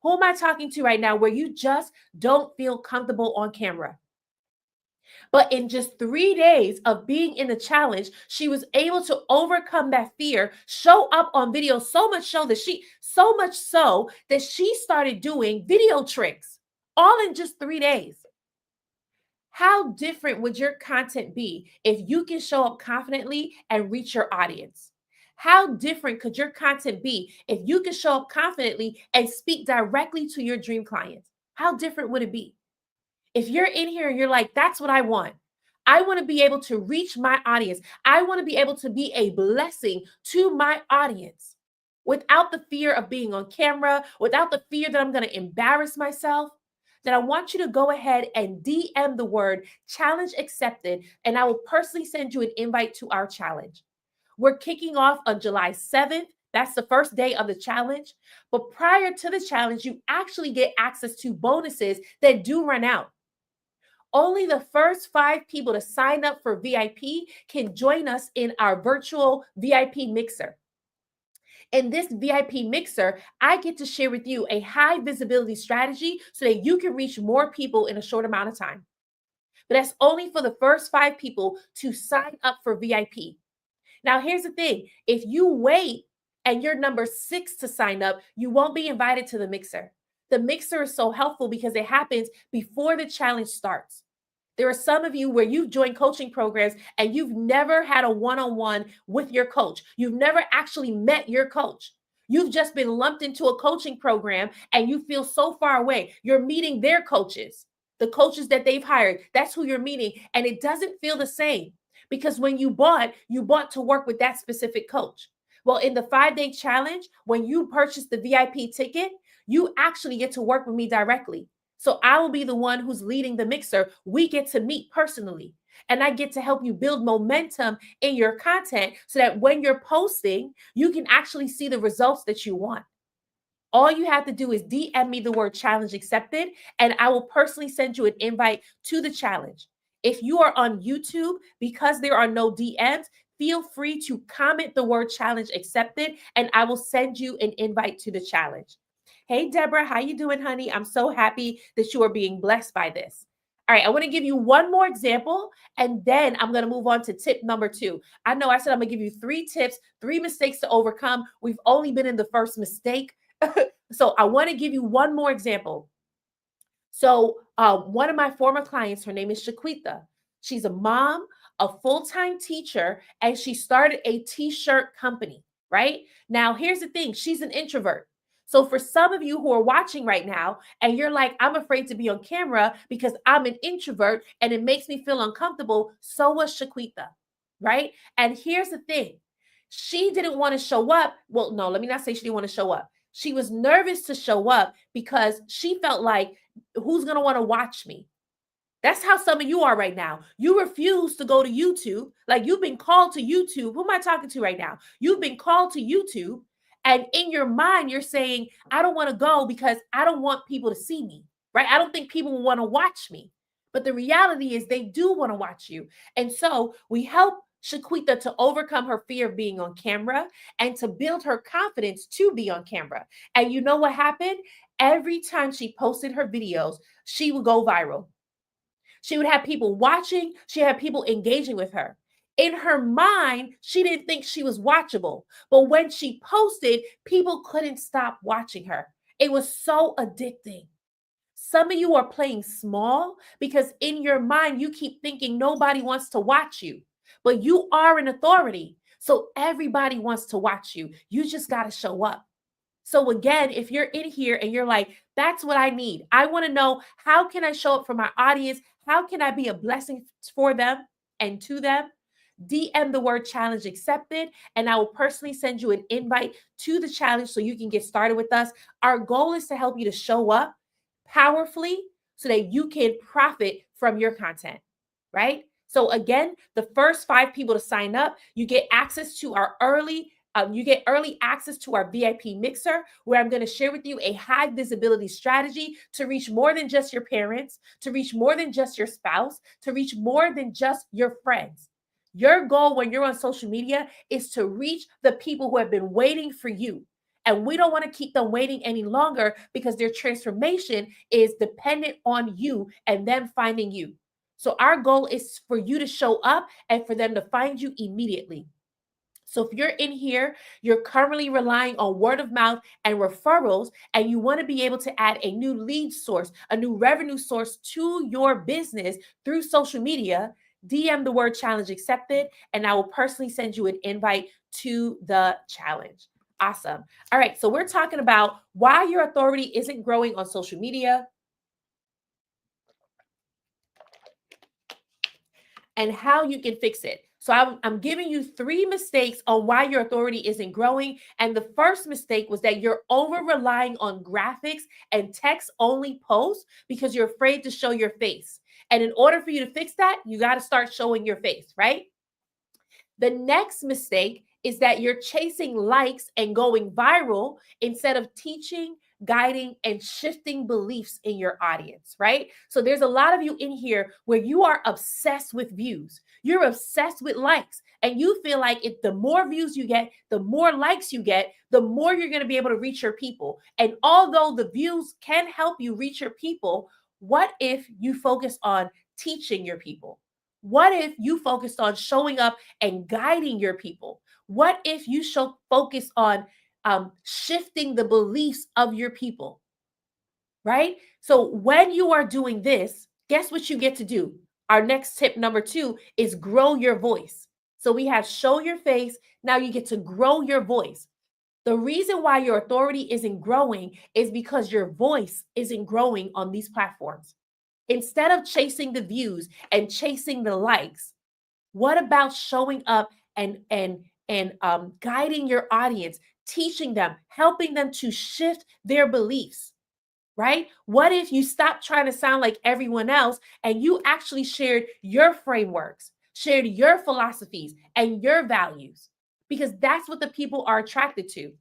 Who am I talking to right now where you just don't feel comfortable on camera? But in just 3 days of being in the challenge, she was able to overcome that fear, show up on video so much so that she started doing video tricks. all in just 3 days. How different would your content be if you can show up confidently and reach your audience? How different could your content be if you can show up confidently and speak directly to your dream clients? How different would it be? If you're in here and you're like, that's what I want. I want to be able to reach my audience. I want to be able to be a blessing to my audience without the fear of being on camera, without the fear that I'm going to embarrass myself. Then I want you to go ahead and DM the word challenge accepted, and I will personally send you an invite to our challenge. We're kicking off on July 7th. That's the first day of the challenge. But prior to the challenge, you actually get access to bonuses that do run out. Only the first 5 people to sign up for VIP can join us in our virtual VIP mixer. In this VIP mixer, I get to share with you a high visibility strategy so that you can reach more people in a short amount of time. But that's only for the first 5 people to sign up for VIP. Now, here's the thing. If you wait and you're number 6 to sign up, you won't be invited to the mixer. The mixer is so helpful because it happens before the challenge starts. There are some of you where you've joined coaching programs and you've never had a one-on-one with your coach. You've never actually met your coach. You've just been lumped into a coaching program and you feel so far away. You're meeting their coaches, the coaches that they've hired. That's who you're meeting. And it doesn't feel the same because when you bought to work with that specific coach. Well, in the 5-day challenge, when you purchase the VIP ticket, you actually get to work with me directly. So I will be the one who's leading the mixer. We get to meet personally, and I get to help you build momentum in your content so that when you're posting, you can actually see the results that you want. All you have to do is DM me the word challenge accepted, and I will personally send you an invite to the challenge. If you are on YouTube, because there are no DMs, feel free to comment the word challenge accepted, and I will send you an invite to the challenge. Hey, Deborah, how you doing, honey? I'm so happy that you are being blessed by this. All right, I want to give you one more example, and then I'm going to move on to tip number 2. I know I said I'm going to give you 3 tips, 3 mistakes to overcome. We've only been in the first mistake. So I want to give you one more example. So one of my former clients, her name is Shaquita. She's a mom, a full-time teacher, and she started a t-shirt company, right? Now, here's the thing. She's an introvert. So for some of you who are watching right now and you're like, I'm afraid to be on camera because I'm an introvert and it makes me feel uncomfortable, so was Shaquita, right? And here's the thing. She didn't want to show up. Well, no, let me not say she didn't want to show up. She was nervous to show up because she felt like, who's going to want to watch me? That's how some of you are right now. You refuse to go to YouTube. Like you've been called to YouTube. Who am I talking to right now? You've been called to YouTube. And in your mind, you're saying, I don't want to go because I don't want people to see me, right? I don't think people will want to watch me. But the reality is they do want to watch you. And so we help Shaquita to overcome her fear of being on camera and to build her confidence to be on camera. And you know what happened? Every time she posted her videos, she would go viral. She would have people watching. She had people engaging with her. In her mind, she didn't think she was watchable. But when she posted, people couldn't stop watching her. It was so addicting. Some of you are playing small because in your mind, you keep thinking nobody wants to watch you. But you are an authority. So everybody wants to watch you. You just got to show up. So again, if you're in here and you're like, that's what I need. I want to know, how can I show up for my audience? How can I be a blessing for them and to them? DM the word challenge accepted, and I will personally send you an invite to the challenge so you can get started with us. Our goal is to help you to show up powerfully so that you can profit from your content, right? So again, the first 5 people to sign up, you get access to our early access to our VIP mixer, where I'm going to share with you a high visibility strategy to reach more than just your parents, to reach more than just your spouse, to reach more than just your friends. Your goal when you're on social media is to reach the people who have been waiting for you. And we don't want to keep them waiting any longer because their transformation is dependent on you and them finding you. So our goal is for you to show up and for them to find you immediately. So if you're in here, you're currently relying on word of mouth and referrals, and you want to be able to add a new lead source, a new revenue source to your business through social media, DM the word challenge accepted, and I will personally send you an invite to the challenge. Awesome. All right. So we're talking about why your authority isn't growing on social media and how you can fix it. So I'm giving you 3 mistakes on why your authority isn't growing. And the first mistake was that you're over relying on graphics and text only posts because you're afraid to show your face. And in order for you to fix that, you got to start showing your face, right? The next mistake is that you're chasing likes and going viral instead of teaching, guiding, and shifting beliefs in your audience, right? So there's a lot of you in here where you are obsessed with views. You're obsessed with likes. And you feel like if the more views you get, the more likes you get, the more you're going to be able to reach your people. And although the views can help you reach your people, what if you focus on teaching your people? What if you focused on showing up and guiding your people? What if you focus on shifting the beliefs of your people, right? So when you are doing this, guess what you get to do? Our next tip, number 2, is grow your voice. So we have show your face. Now you get to grow your voice. The reason why your authority isn't growing is because your voice isn't growing on these platforms. Instead of chasing the views and chasing the likes, what about showing up and guiding your audience, teaching them, helping them to shift their beliefs, right? What if you stop trying to sound like everyone else and you actually shared your frameworks, shared your philosophies and your values? Because that's what the people are attracted to.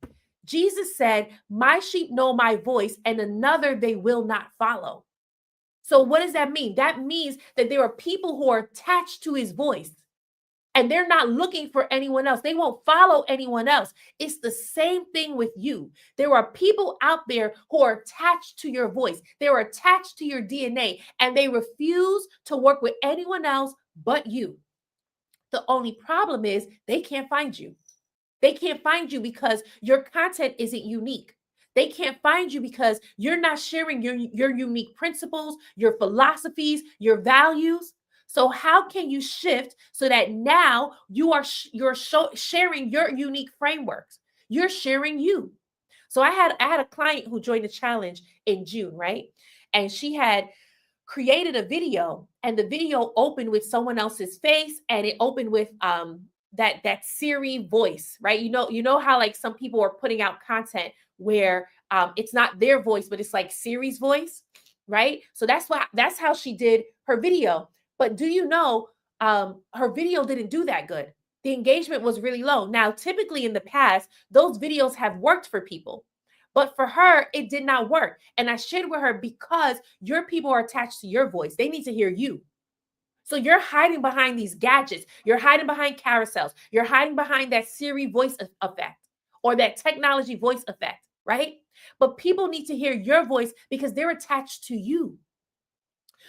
Jesus said, "My sheep know my voice, and another they will not follow." So, what does that mean? That means that there are people who are attached to his voice and they're not looking for anyone else. They won't follow anyone else. It's the same thing with you. There are people out there who are attached to your voice, they're attached to your DNA, and they refuse to work with anyone else but you. The only problem is they can't find you. They can't find you because your content isn't unique. They can't find you because you're not sharing your unique principles, your philosophies, your values. So how can you shift so that now sharing your unique frameworks? You're sharing you. So I had a client who joined the challenge in June, right? And she had created a video, and the video opened with someone else's face, and it opened with that Siri voice, right? You know how like some people are putting out content where it's not their voice, but it's like Siri's voice, right? So that's how she did her video. But do you know her video didn't do that good? The engagement was really low. Now, typically in the past, those videos have worked for people. But for her, it did not work. And I shared with her because your people are attached to your voice. They need to hear you. So you're hiding behind these gadgets. You're hiding behind carousels. You're hiding behind that Siri voice effect or that technology voice effect, right? But people need to hear your voice because they're attached to you.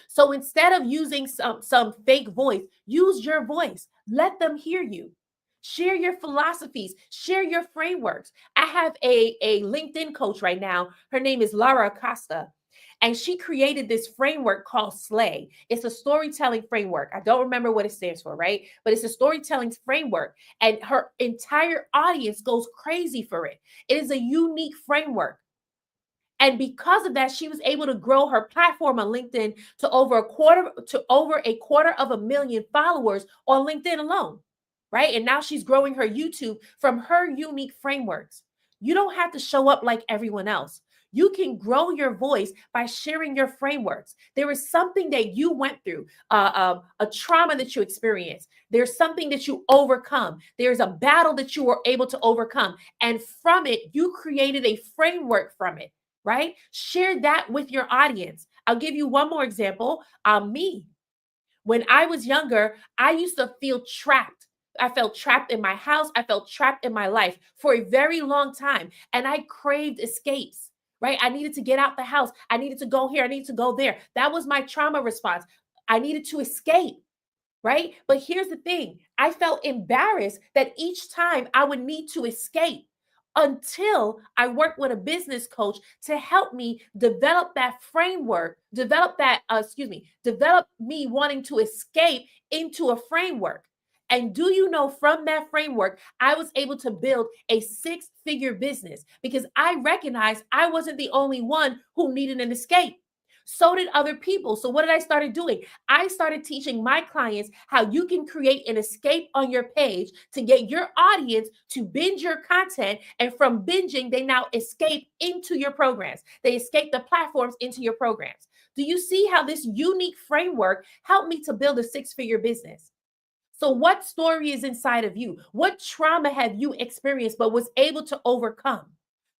So instead of using some fake voice, use your voice. Let them hear you. Share your philosophies, share your frameworks. I have a LinkedIn coach right now. Her name is Lara Acosta. And she created this framework called Slay. It's a storytelling framework. I don't remember what it stands for, right? But it's a storytelling framework. And her entire audience goes crazy for it. It is a unique framework. And because of that, she was able to grow her platform on LinkedIn to over a quarter of a million followers on LinkedIn alone, right? And now she's growing her YouTube from her unique frameworks. You don't have to show up like everyone else. You can grow your voice by sharing your frameworks. There is something that you went through, a trauma that you experienced. There's something that you overcome. There's a battle that you were able to overcome. And from it, you created a framework from it, right? Share that with your audience. I'll give you one more example. Me. When I was younger, I used to feel trapped. I felt trapped in my house. I felt trapped in my life for a very long time. And I craved escapes, right? I needed to get out the house. I needed to go here. I needed to go there. That was my trauma response. I needed to escape. right? But here's the thing, I felt embarrassed that each time I would need to escape until I worked with a business coach to help me develop that framework, develop me wanting to escape into a framework. And do you know, from that framework, I was able to build a 6-figure business because I recognized I wasn't the only one who needed an escape. So did other people. So what did I started doing? I started teaching my clients how you can create an escape on your page to get your audience to binge your content. And from binging, they now escape into your programs. They escape the platforms into your programs. Do you see how this unique framework helped me to build a 6-figure business? So, what story is inside of you? What trauma have you experienced but was able to overcome?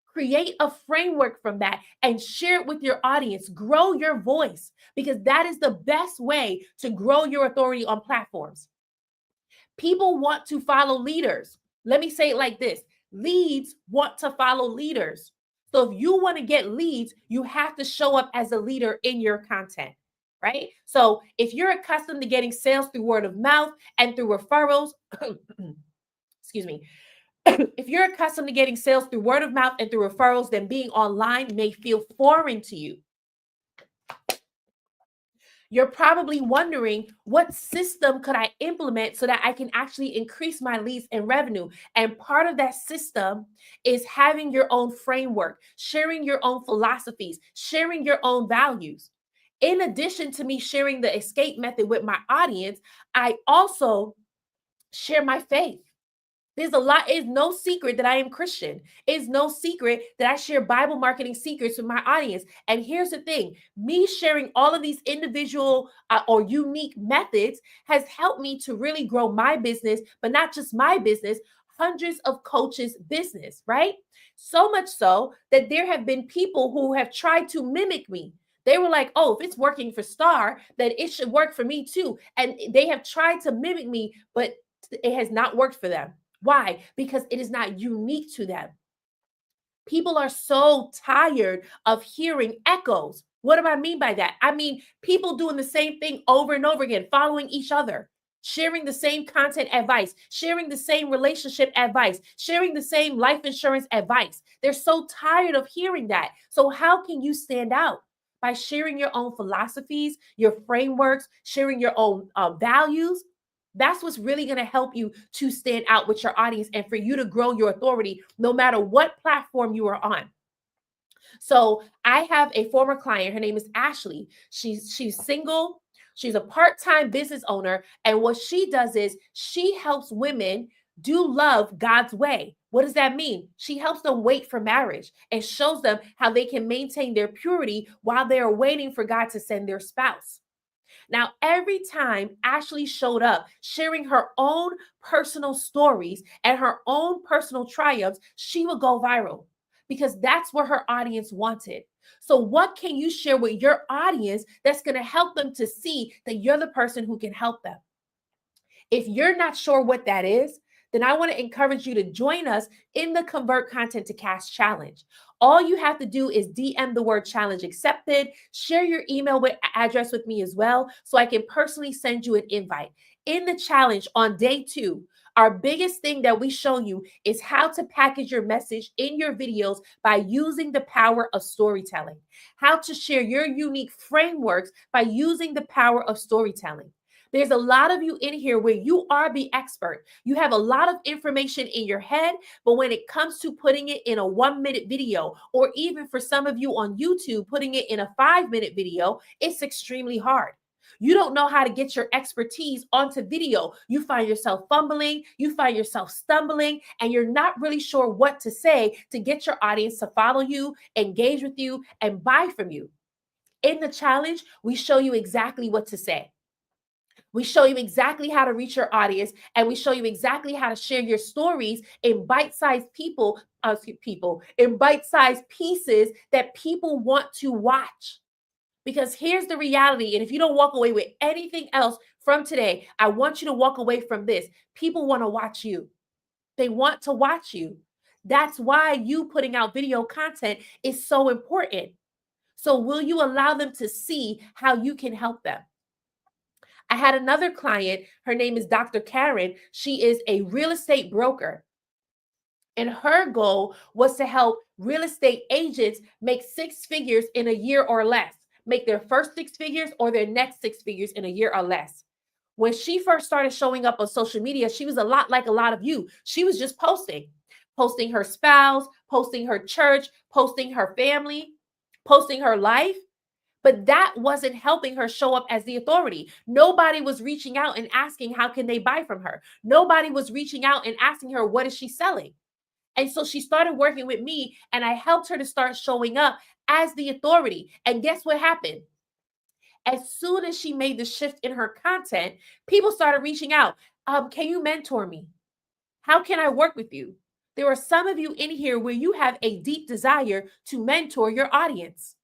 Create a framework from that and share it with your audience. Grow your voice because that is the best way to grow your authority on platforms. People want to follow leaders. Let me say it like this: leads want to follow leaders. So if you want to get leads, you have to show up as a leader in your content, right? So if you're accustomed to getting sales through word of mouth and through referrals, excuse me, if you're accustomed to getting sales through word of mouth and through referrals, then being online may feel foreign to you. You're probably wondering, what system could I implement so that I can actually increase my leads and revenue? And part of that system is having your own framework, sharing your own philosophies, sharing your own values. In addition to me sharing the escape method with my audience, I also share my faith. It's no secret that I am Christian. It's no secret that I share Bible marketing secrets with my audience. And here's the thing, me sharing all of these individual or unique methods has helped me to really grow my business, but not just my business, hundreds of coaches' business, right? So much so that there have been people who have tried to mimic me. They were like, oh, if it's working for Star, then it should work for me too. And they have tried to mimic me, but it has not worked for them. Why? Because it is not unique to them. People are so tired of hearing echoes. What do I mean by that? I mean, people doing the same thing over and over again, following each other, sharing the same content advice, sharing the same relationship advice, sharing the same life insurance advice. They're so tired of hearing that. So, how can you stand out? By sharing your own philosophies, your frameworks, sharing your own values. That's what's really going to help you to stand out with your audience and for you to grow your authority no matter what platform you are on. So I have a former client. Her name is Ashley. She's single. She's a part-time business owner. And what she does is she helps women do love God's way. What does that mean? She helps them wait for marriage and shows them how they can maintain their purity while they are waiting for God to send their spouse. Now, every time Ashley showed up sharing her own personal stories and her own personal triumphs, she would go viral because that's what her audience wanted. So, what can you share with your audience that's going to help them to see that you're the person who can help them? If you're not sure what that is, then I want to encourage you to join us in the Convert Content to Cash Challenge. All you have to do is DM the word challenge accepted, share your email address with me as well, so I can personally send you an invite. In the challenge on day 2, our biggest thing that we show you is how to package your message in your videos by using the power of storytelling, how to share your unique frameworks by using the power of storytelling. There's a lot of you in here where you are the expert. You have a lot of information in your head, but when it comes to putting it in a 1-minute video, or even for some of you on YouTube, putting it in a 5-minute video, it's extremely hard. You don't know how to get your expertise onto video. You find yourself fumbling, you find yourself stumbling, and you're not really sure what to say to get your audience to follow you, engage with you, and buy from you. In the challenge, we show you exactly what to say. We show you exactly how to reach your audience, and we show you exactly how to share your stories in bite-sized in bite-sized pieces that people want to watch. Because here's the reality, and if you don't walk away with anything else from today, I want you to walk away from this. People want to watch you. They want to watch you. That's why you putting out video content is so important. So will you allow them to see how you can help them? I had another client, her name is Dr. Karen. She is a real estate broker. And her goal was to help real estate agents make six figures in a year or less, make their first six figures or their next six figures in a year or less. When she first started showing up on social media, she was a lot like a lot of you. She was just posting her spouse, posting her church, posting her family, posting her life. But that wasn't helping her show up as the authority. Nobody was reaching out and asking, how can they buy from her? Nobody was reaching out and asking her, what is she selling? And so she started working with me, and I helped her to start showing up as the authority. And guess what happened? As soon as she made the shift in her content, people started reaching out. Can you mentor me? How can I work with you? There are some of you in here where you have a deep desire to mentor your audience.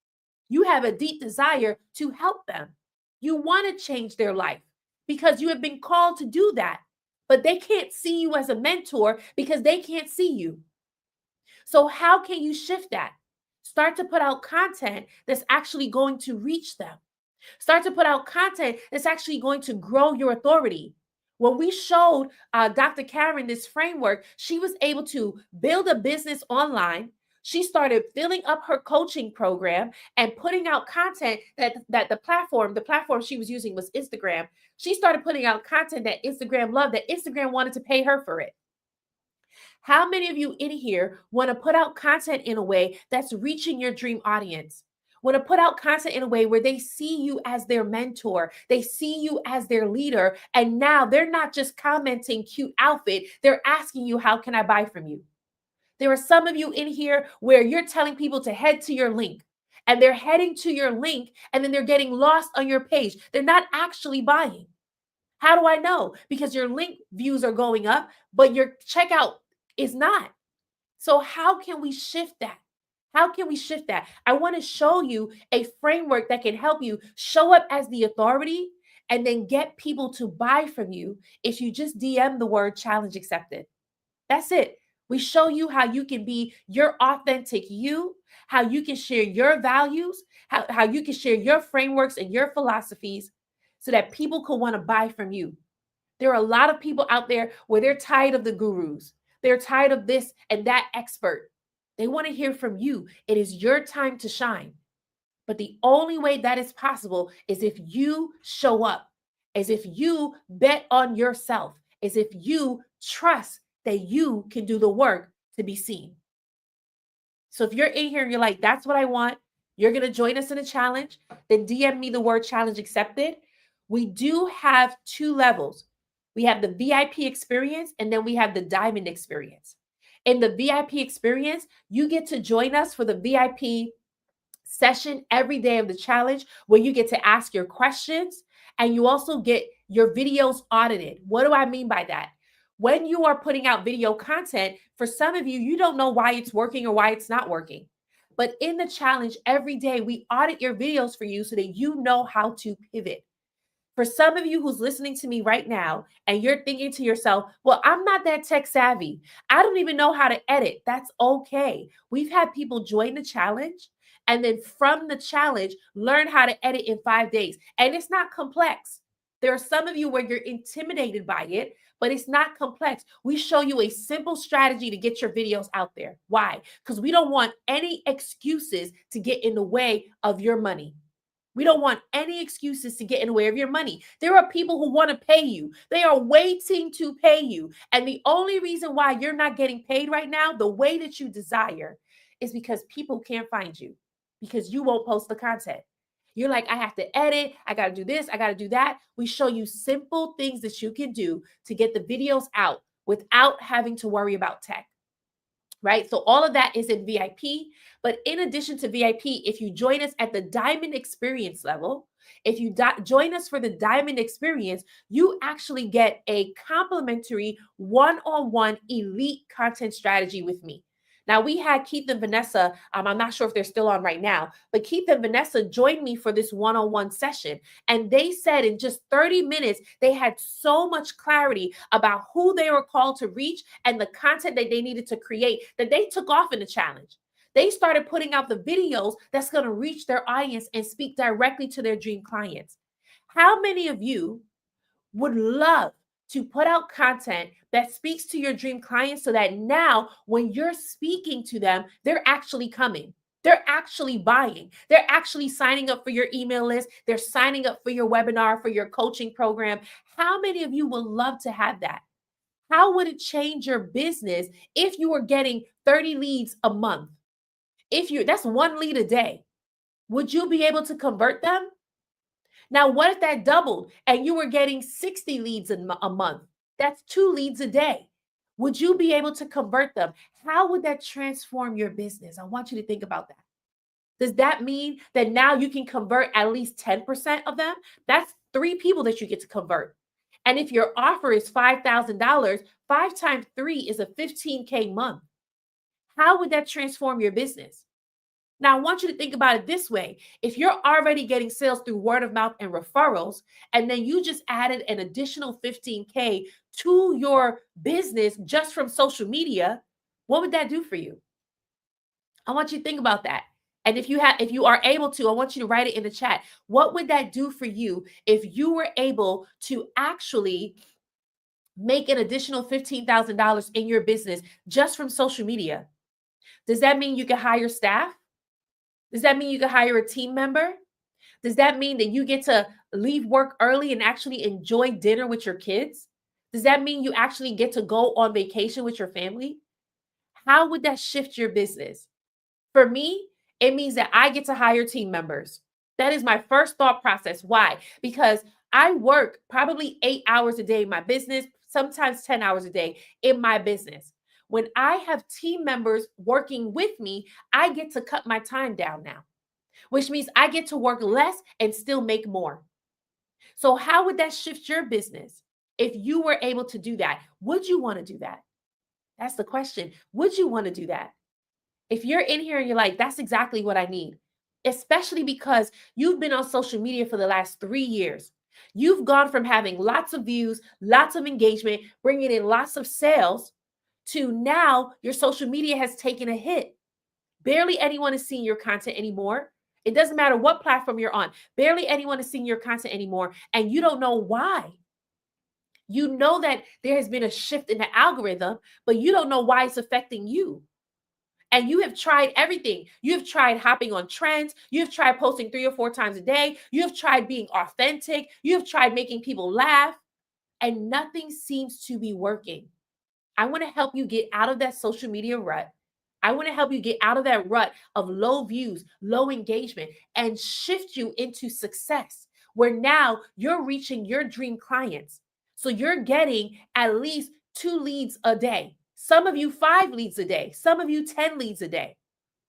You have a deep desire to help them. You want to change their life because you have been called to do that, but they can't see you as a mentor because they can't see you. So how can you shift that? Start to put out content that's actually going to reach them. Start to put out content that's actually going to grow your authority. When we showed Dr. Karen this framework, she was able to build a business online. She started filling up her coaching program and putting out content that the platform she was using was Instagram. She started putting out content that Instagram loved, that Instagram wanted to pay her for it. How many of you in here want to put out content in a way that's reaching your dream audience? Want to put out content in a way where they see you as their mentor, they see you as their leader, and now they're not just commenting cute outfit, they're asking you, how can I buy from you? There are some of you in here where you're telling people to head to your link, and they're heading to your link, and then they're getting lost on your page. They're not actually buying. How do I know? Because your link views are going up, but your checkout is not. So how can we shift that? How can we shift that? I want to show you a framework that can help you show up as the authority and then get people to buy from you if you just DM the word challenge accepted. That's it. We show you how you can be your authentic you, how you can share your values, how you can share your frameworks and your philosophies so that people could want to buy from you. There are a lot of people out there where they're tired of the gurus. They're tired of this and that expert. They want to hear from you. It is your time to shine. But the only way that is possible is if you show up, as if you bet on yourself, as if you trust that you can do the work to be seen. So if you're in here and you're like, that's what I want, you're going to join us in a challenge, then DM me the word challenge accepted. We do have two levels. We have the VIP experience, and then we have the diamond experience. In the VIP experience, you get to join us for the VIP session every day of the challenge where you get to ask your questions and you also get your videos audited. What do I mean by that? When you are putting out video content, for some of you, you don't know why it's working or why it's not working. But in the challenge every day, we audit your videos for you so that you know how to pivot. For some of you who's listening to me right now and you're thinking to yourself, well, I'm not that tech savvy. I don't even know how to edit. That's okay. We've had people join the challenge and then from the challenge, learn how to edit in 5 days. And it's not complex. There are some of you where you're intimidated by it, but it's not complex. We show you a simple strategy to get your videos out there. Why? Because we don't want any excuses to get in the way of your money. We don't want any excuses to get in the way of your money. There are people who want to pay you. They are waiting to pay you. And the only reason why you're not getting paid right now, the way that you desire, is because people can't find you because you won't post the content. You're like, I have to edit. I got to do this. I got to do that. We show you simple things that you can do to get the videos out without having to worry about tech. Right? So all of that is in VIP. But in addition to VIP, if you join us at the Diamond Experience level, if you join us for the Diamond Experience, you actually get a complimentary one-on-one elite content strategy with me. Now, we had Keith and Vanessa. I'm not sure if they're still on right now, but Keith and Vanessa joined me for this one-on-one session. And they said in just 30 minutes, they had so much clarity about who they were called to reach and the content that they needed to create that they took off in the challenge. They started putting out the videos that's going to reach their audience and speak directly to their dream clients. How many of you would love to put out content that speaks to your dream clients so that now when you're speaking to them, they're actually coming. They're actually buying. They're actually signing up for your email list. They're signing up for your webinar, for your coaching program. How many of you would love to have that? How would it change your business if you were getting 30 leads a month? That's one lead a day. Would you be able to convert them? Now, what if that doubled and you were getting 60 leads a month? That's 2 leads a day. Would you be able to convert them? How would that transform your business? I want you to think about that. Does that mean that now you can convert at least 10% of them? That's 3 people that you get to convert. And if your offer is $5,000, 5 times 3 is a 15K month. How would that transform your business? Now, I want you to think about it this way. If you're already getting sales through word of mouth and referrals, and then you just added an additional 15K to your business just from social media, what would that do for you? I want you to think about that. And if you are able to, I want you to write it in the chat. What would that do for you if you were able to actually make an additional $15,000 in your business just from social media? Does that mean you can hire staff? Does that mean you can hire a team member? Does that mean that you get to leave work early and actually enjoy dinner with your kids? Does that mean you actually get to go on vacation with your family? How would that shift your business? For me, it means that I get to hire team members. That is my first thought process. Why? Because I work probably 8 hours a day in my business, sometimes 10 hours a day in my business. When I have team members working with me, I get to cut my time down now, which means I get to work less and still make more. So, how would that shift your business if you were able to do that? Would you want to do that? That's the question. Would you want to do that? If you're in here and you're like, that's exactly what I need, especially because you've been on social media for the last 3 years. You've gone from having lots of views, lots of engagement, bringing in lots of sales to now your social media has taken a hit. Barely anyone is seeing your content anymore. It doesn't matter what platform you're on. Barely anyone is seeing your content anymore. And you don't know why. You know that there has been a shift in the algorithm, but you don't know why it's affecting you. And you have tried everything. You have tried hopping on trends. You have tried posting 3 or 4 times a day. You have tried being authentic. You have tried making people laugh, and nothing seems to be working. I want to help you get out of that social media rut. I want to help you get out of that rut of low views, low engagement, and shift you into success where now you're reaching your dream clients. So you're getting at least 2 leads a day. Some of you 5 leads a day, some of you 10 leads a day,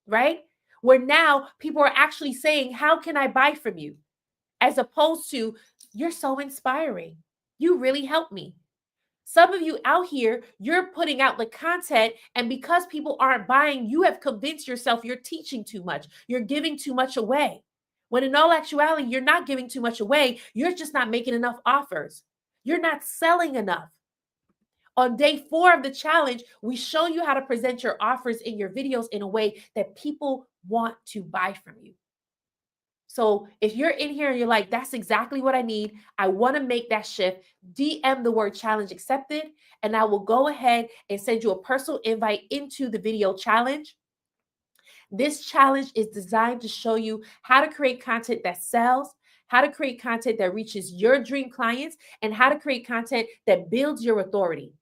right? Where now people are actually saying, how can I buy from you? As opposed to, you're so inspiring. You really help me. Some of you out here, you're putting out the content, and because people aren't buying, you have convinced yourself you're teaching too much. You're giving too much away. When in all actuality, you're not giving too much away. You're just not making enough offers. You're not selling enough. On day 4 of the challenge, we show you how to present your offers in your videos in a way that people want to buy from you. So if you're in here and you're like, that's exactly what I need, I want to make that shift, DM the word challenge accepted, and I will go ahead and send you a personal invite into the video challenge. This challenge is designed to show you how to create content that sells, how to create content that reaches your dream clients, and how to create content that builds your authority.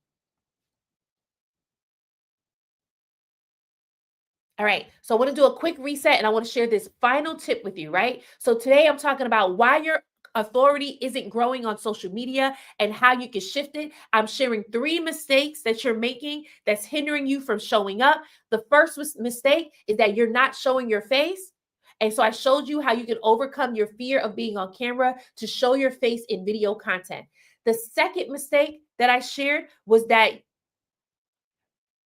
All right, so I want to do a quick reset and I want to share this final tip with you, right? So today I'm talking about why your authority isn't growing on social media and how you can shift it. I'm sharing 3 mistakes that you're making that's hindering you from showing up. The first mistake is that you're not showing your face. And so I showed you how you can overcome your fear of being on camera to show your face in video content. The second mistake that I shared was that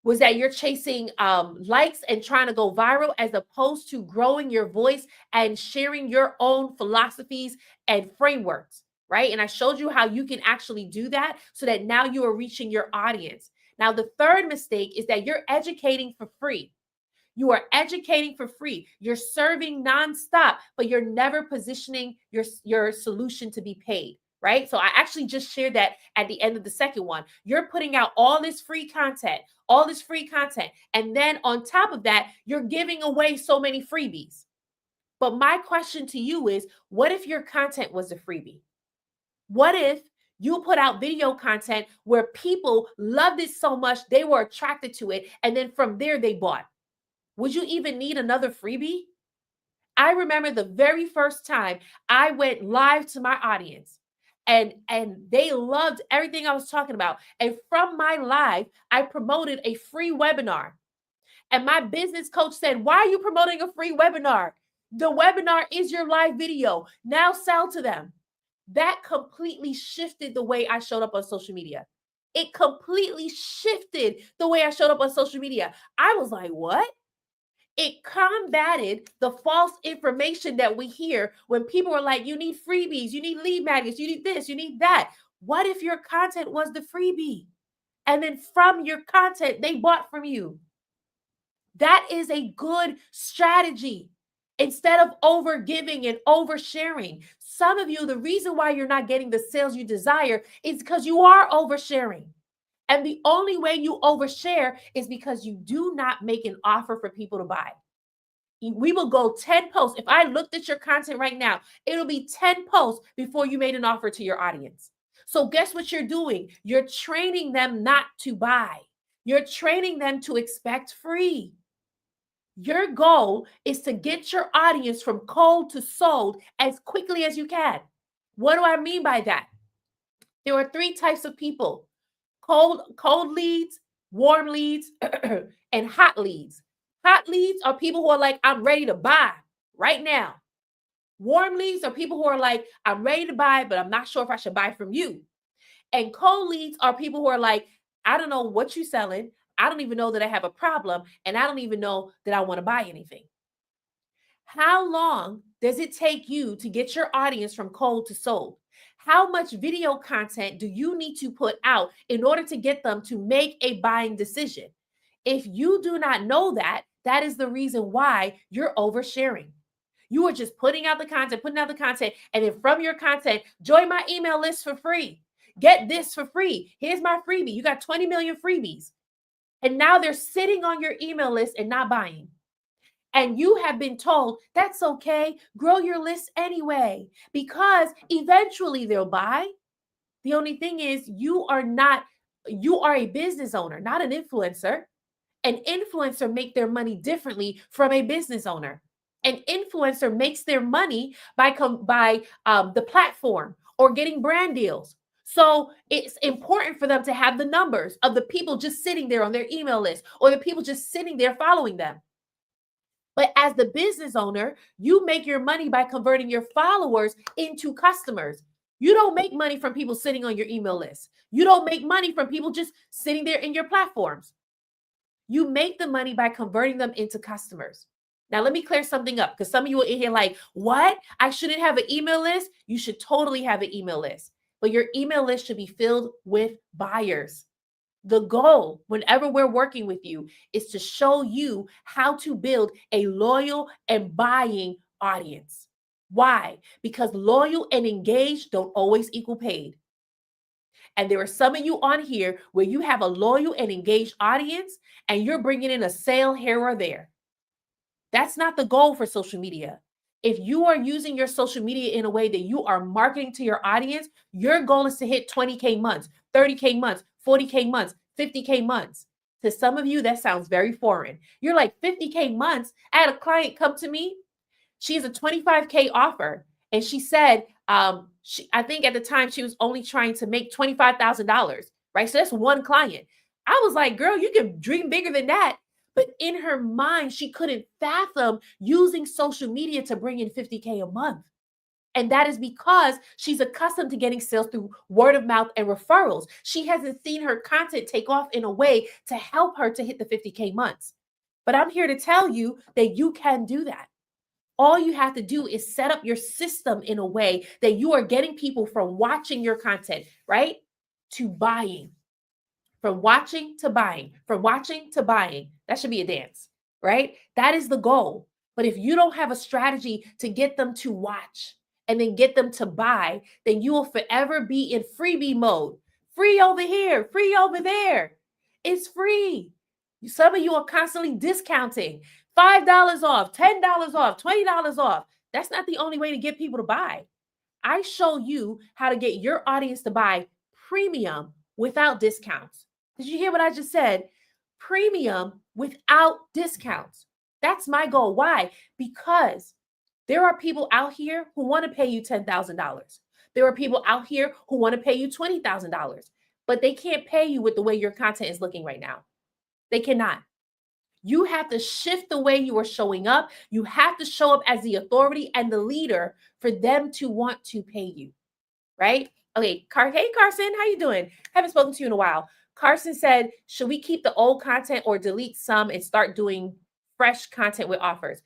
you're chasing likes and trying to go viral as opposed to growing your voice and sharing your own philosophies and frameworks, right? And I showed you how you can actually do that so that now you are reaching your audience. Now, the third mistake is that you're educating for free. You are educating for free. You're serving nonstop, but you're never positioning your solution to be paid. right? So I actually just shared that at the end of the second one. You're putting out all this free content, all this free content. And then on top of that, you're giving away so many freebies. But my question to you is, what if your content was a freebie? What if you put out video content where people loved it so much, they were attracted to it, and then from there they bought? Would you even need another freebie? I remember the very first time I went live to my audience, and they loved everything I was talking about. And from my live, I promoted a free webinar. And my business coach said, "Why are you promoting a free webinar? The webinar is your live video. Now sell to them." That completely shifted the way I showed up on social media. It completely shifted the way I showed up on social media. I was like, what? It combated the false information that we hear when people are like, you need freebies, you need lead magnets, you need this, you need that. What if your content was the freebie? And then from your content, they bought from you. That is a good strategy. Instead of over giving and oversharing. Some of you, the reason why you're not getting the sales you desire is because you are oversharing. And the only way you overshare is because you do not make an offer for people to buy. We will go 10 posts. If I looked at your content right now, it'll be 10 posts before you made an offer to your audience. So guess what you're doing? You're training them not to buy. You're training them to expect free. Your goal is to get your audience from cold to sold as quickly as you can. What do I mean by that? There are three types of people: cold leads, warm leads, and hot leads. Hot leads are people who are like, I'm ready to buy right now. Warm leads are people who are like, I'm ready to buy, but I'm not sure if I should buy from you. And cold leads are people who are like, I don't know what you're selling. I don't even know that I have a problem, and I don't even know that I want to buy anything. How long does it take you to get your audience from cold to sold? How much video content do you need to put out in order to get them to make a buying decision? If you do not know that, that is the reason why you're oversharing. You are just putting out the content, and then from your content, join my email list for free. Get this for free. Here's my freebie. You got 20 million freebies. And now they're sitting on your email list and not buying. And you have been told, that's okay, grow your list anyway, because eventually they'll buy. The only thing is you are a business owner, not an influencer. An influencer make their money differently from a business owner. An influencer makes their money by the platform or getting brand deals. So it's important for them to have the numbers of the people just sitting there on their email list or the people just sitting there following them. But as the business owner, you make your money by converting your followers into customers. You don't make money from people sitting on your email list. You don't make money from people just sitting there in your platforms. You make the money by converting them into customers. Now, let me clear something up, because some of you are in here like, what? I shouldn't have an email list? You should totally have an email list. But your email list should be filled with buyers. The goal, whenever we're working with you, is to show you how to build a loyal and buying audience. Why? Because loyal and engaged don't always equal paid. And there are some of you on here where you have a loyal and engaged audience and you're bringing in a sale here or there. That's not the goal for social media. If you are using your social media in a way that you are marketing to your audience, your goal is to hit 20K months, 30K months, 40K months, 50K months. To some of you, that sounds very foreign. You're like, 50K months? I had a client come to me. She has a 25K offer. And she said, I think at the time she was only trying to make $25,000, right? So that's one client. I was like, girl, you can dream bigger than that. But in her mind, she couldn't fathom using social media to bring in 50K a month. And that is because she's accustomed to getting sales through word of mouth and referrals. She hasn't seen her content take off in a way to help her to hit the 50K months. But I'm here to tell you that you can do that. All you have to do is set up your system in a way that you are getting people from watching your content, right, to buying. From watching to buying, from watching to buying. That should be a dance, right? That is the goal. But if you don't have a strategy to get them to watch and then get them to buy, then you will forever be in freebie mode. Free over here, free over there. It's free. Some of you are constantly discounting. $5 off, $10 off, $20 off. That's not the only way to get people to buy. I show you how to get your audience to buy premium without discounts. Did you hear what I just said? Premium without discounts. That's my goal. Why? Because there are people out here who want to pay you $10,000. There are people out here who want to pay you $20,000, but they can't pay you with the way your content is looking right now. They cannot. You have to shift the way you are showing up. You have to show up as the authority and the leader for them to want to pay you, right? Okay, hey Carson, how you doing? Haven't spoken to you in a while. Carson said, should we keep the old content or delete some and start doing fresh content with offers?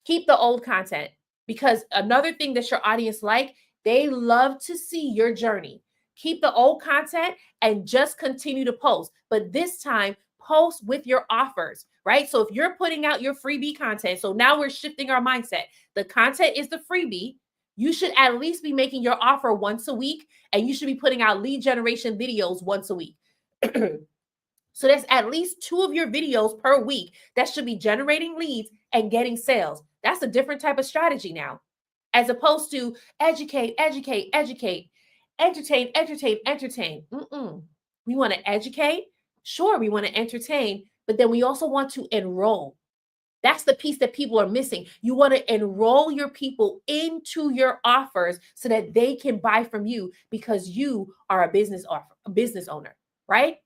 Keep the old content, because another thing that your audience like, they love to see your journey. Keep the old content and just continue to post, but this time post with your offers, right? So if you're putting out your freebie content, so now we're shifting our mindset. The content is the freebie. You should at least be making your offer once a week, and you should be putting out lead generation videos once a week. So there's at least 2 of your videos per week that should be generating leads and getting sales. That's a different type of strategy now, as opposed to educate, educate, educate, entertain, entertain, entertain. We want to educate. Sure, we want to entertain, but then we also want to enroll. That's the piece that people are missing. You want to enroll your people into your offers so that they can buy from you because you are a business owner, right?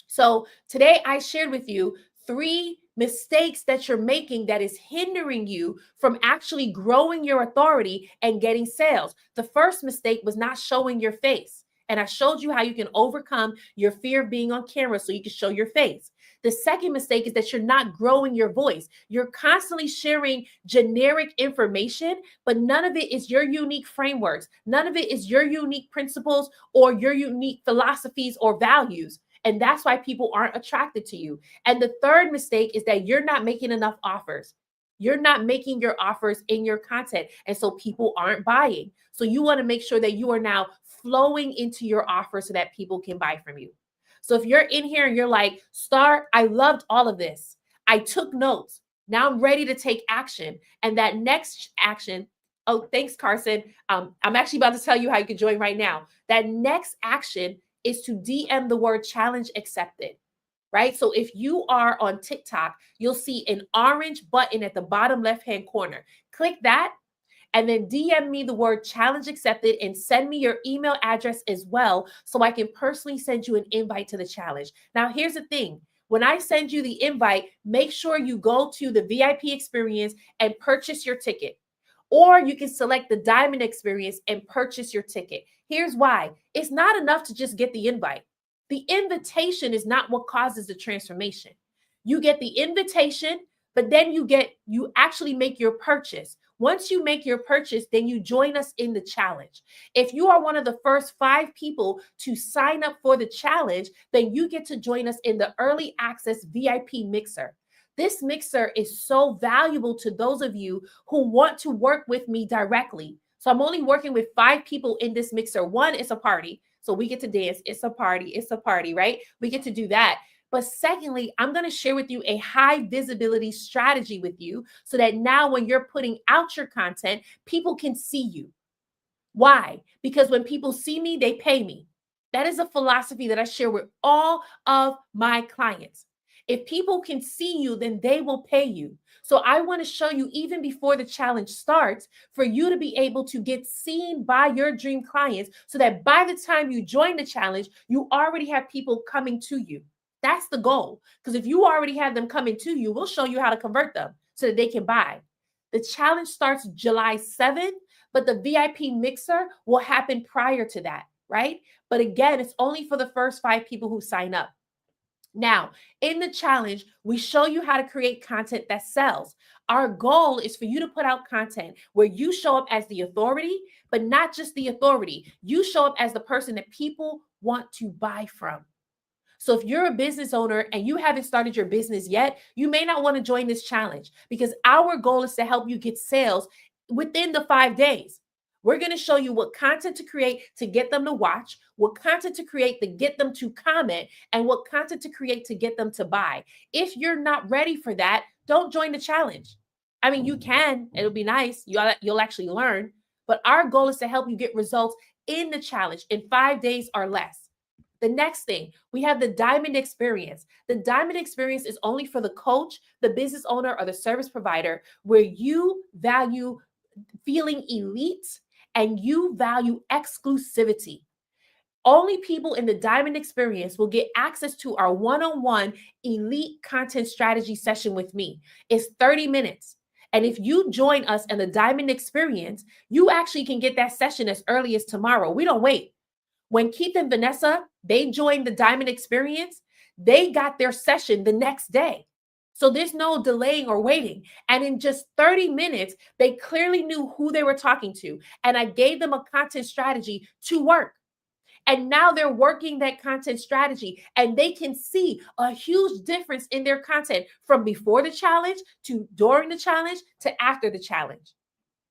So today I shared with you 3 mistakes that you're making that is hindering you from actually growing your authority and getting sales. The first mistake was not showing your face. And I showed you how you can overcome your fear of being on camera so you can show your face. The second mistake is that you're not growing your voice. You're constantly sharing generic information, but none of it is your unique frameworks. None of it is your unique principles or your unique philosophies or values. And that's why people aren't attracted to you. And the third mistake is that you're not making enough offers. You're not making your offers in your content. And so people aren't buying. So you want to make sure that you are now flowing into your offer so that people can buy from you. So if you're in here and you're like, Star, I loved all of this. I took notes. Now I'm ready to take action. And that next action, oh, thanks, Carson. I'm actually about to tell you how you can join right now. That next action is to DM the word challenge accepted, right? So if you are on TikTok, you'll see an orange button at the bottom left-hand corner. Click that and then DM me the word challenge accepted and send me your email address as well so I can personally send you an invite to the challenge. Now, here's the thing. When I send you the invite, make sure you go to the VIP experience and purchase your ticket. Or you can select the diamond experience and purchase your ticket. Here's why. It's not enough to just get the invite. The invitation is not what causes the transformation. You get the invitation, but then you actually make your purchase. Once you make your purchase, then you join us in the challenge. If you are one of the first 5 people to sign up for the challenge, then you get to join us in the early access VIP mixer. This mixer is so valuable to those of you who want to work with me directly. So I'm only working with 5 people in this mixer. 1, it's a party. So we get to dance. It's a party, right? We get to do that. But secondly, I'm going to share with you a high visibility strategy with you so that now when you're putting out your content, people can see you. Why? Because when people see me, they pay me. That is a philosophy that I share with all of my clients. If people can see you, then they will pay you. So I want to show you even before the challenge starts for you to be able to get seen by your dream clients so that by the time you join the challenge, you already have people coming to you. That's the goal. Because if you already have them coming to you, we'll show you how to convert them so that they can buy. The challenge starts July 7th, but the VIP mixer will happen prior to that, right? But again, it's only for the first 5 people who sign up. Now, in the challenge, we show you how to create content that sells. Our goal is for you to put out content where you show up as the authority, but not just the authority. You show up as the person that people want to buy from. So if you're a business owner and you haven't started your business yet, you may not want to join this challenge because our goal is to help you get sales within the 5 days. We're going to show you what content to create to get them to watch, what content to create to get them to comment, and what content to create to get them to buy. If you're not ready for that, don't join the challenge. I mean, you can, it'll be nice. You'll actually learn. But our goal is to help you get results in the challenge in 5 days or less. The next thing, we have the Diamond Experience. The Diamond Experience is only for the coach, the business owner, or the service provider where you value feeling elite and you value exclusivity. Only people in the Diamond Experience will get access to our one-on-one elite content strategy session with me. It's 30 minutes. And if you join us in the Diamond Experience, you actually can get that session as early as tomorrow. We don't wait. When Keith and Vanessa, they joined the Diamond Experience, they got their session the next day. So there's no delaying or waiting. And in just 30 minutes, they clearly knew who they were talking to. And I gave them a content strategy to work. And now they're working that content strategy and they can see a huge difference in their content from before the challenge to during the challenge to after the challenge.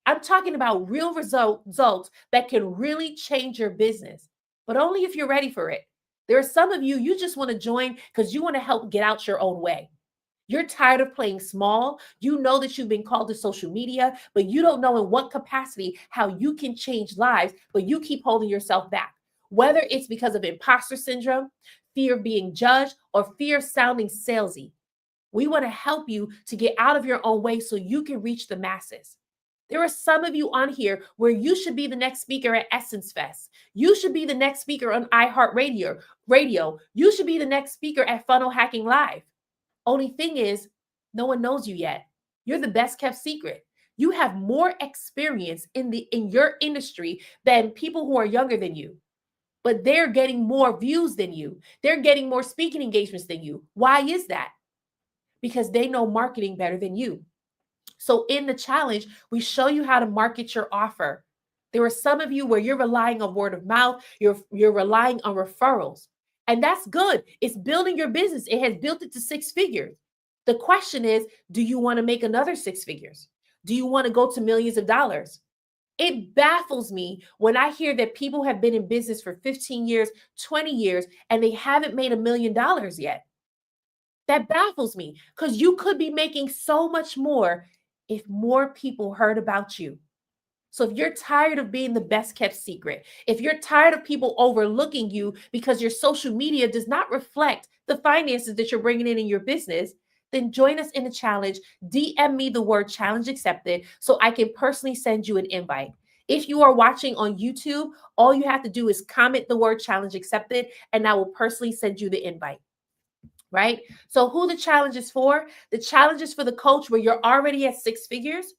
I'm talking about real results that can really change your business, but only if you're ready for it. There are some of you, you just want to join because you want to help get out your own way. You're tired of playing small. You know that you've been called to social media, but you don't know in what capacity how you can change lives, but you keep holding yourself back. Whether it's because of imposter syndrome, fear of being judged, or fear of sounding salesy. We want to help you to get out of your own way so you can reach the masses. There are some of you on here where you should be the next speaker at Essence Fest. You should be the next speaker on iHeartRadio. You should be the next speaker at Funnel Hacking Live. Only thing is, no one knows you yet. You're the best kept secret. You have more experience in your industry than people who are younger than you. But they're getting more views than you. They're getting more speaking engagements than you. Why is that? Because they know marketing better than you. So in the challenge, we show you how to market your offer. There are some of you where you're relying on word of mouth, you're relying on referrals. And that's good. It's building your business. It has built it to 6 figures. The question is, do you want to make another 6 figures? Do you want to go to millions of dollars? It baffles me when I hear that people have been in business for 15 years, 20 years, and they haven't made $1 million yet. That baffles me because you could be making so much more if more people heard about you. So if you're tired of being the best kept secret, if you're tired of people overlooking you because your social media does not reflect the finances that you're bringing in your business, then join us in the challenge. DM me the word challenge accepted so I can personally send you an invite. If you are watching on YouTube, all you have to do is comment the word challenge accepted and I will personally send you the invite. Right? So who the challenge is for? The challenge is for the coach where you're already at 6 figures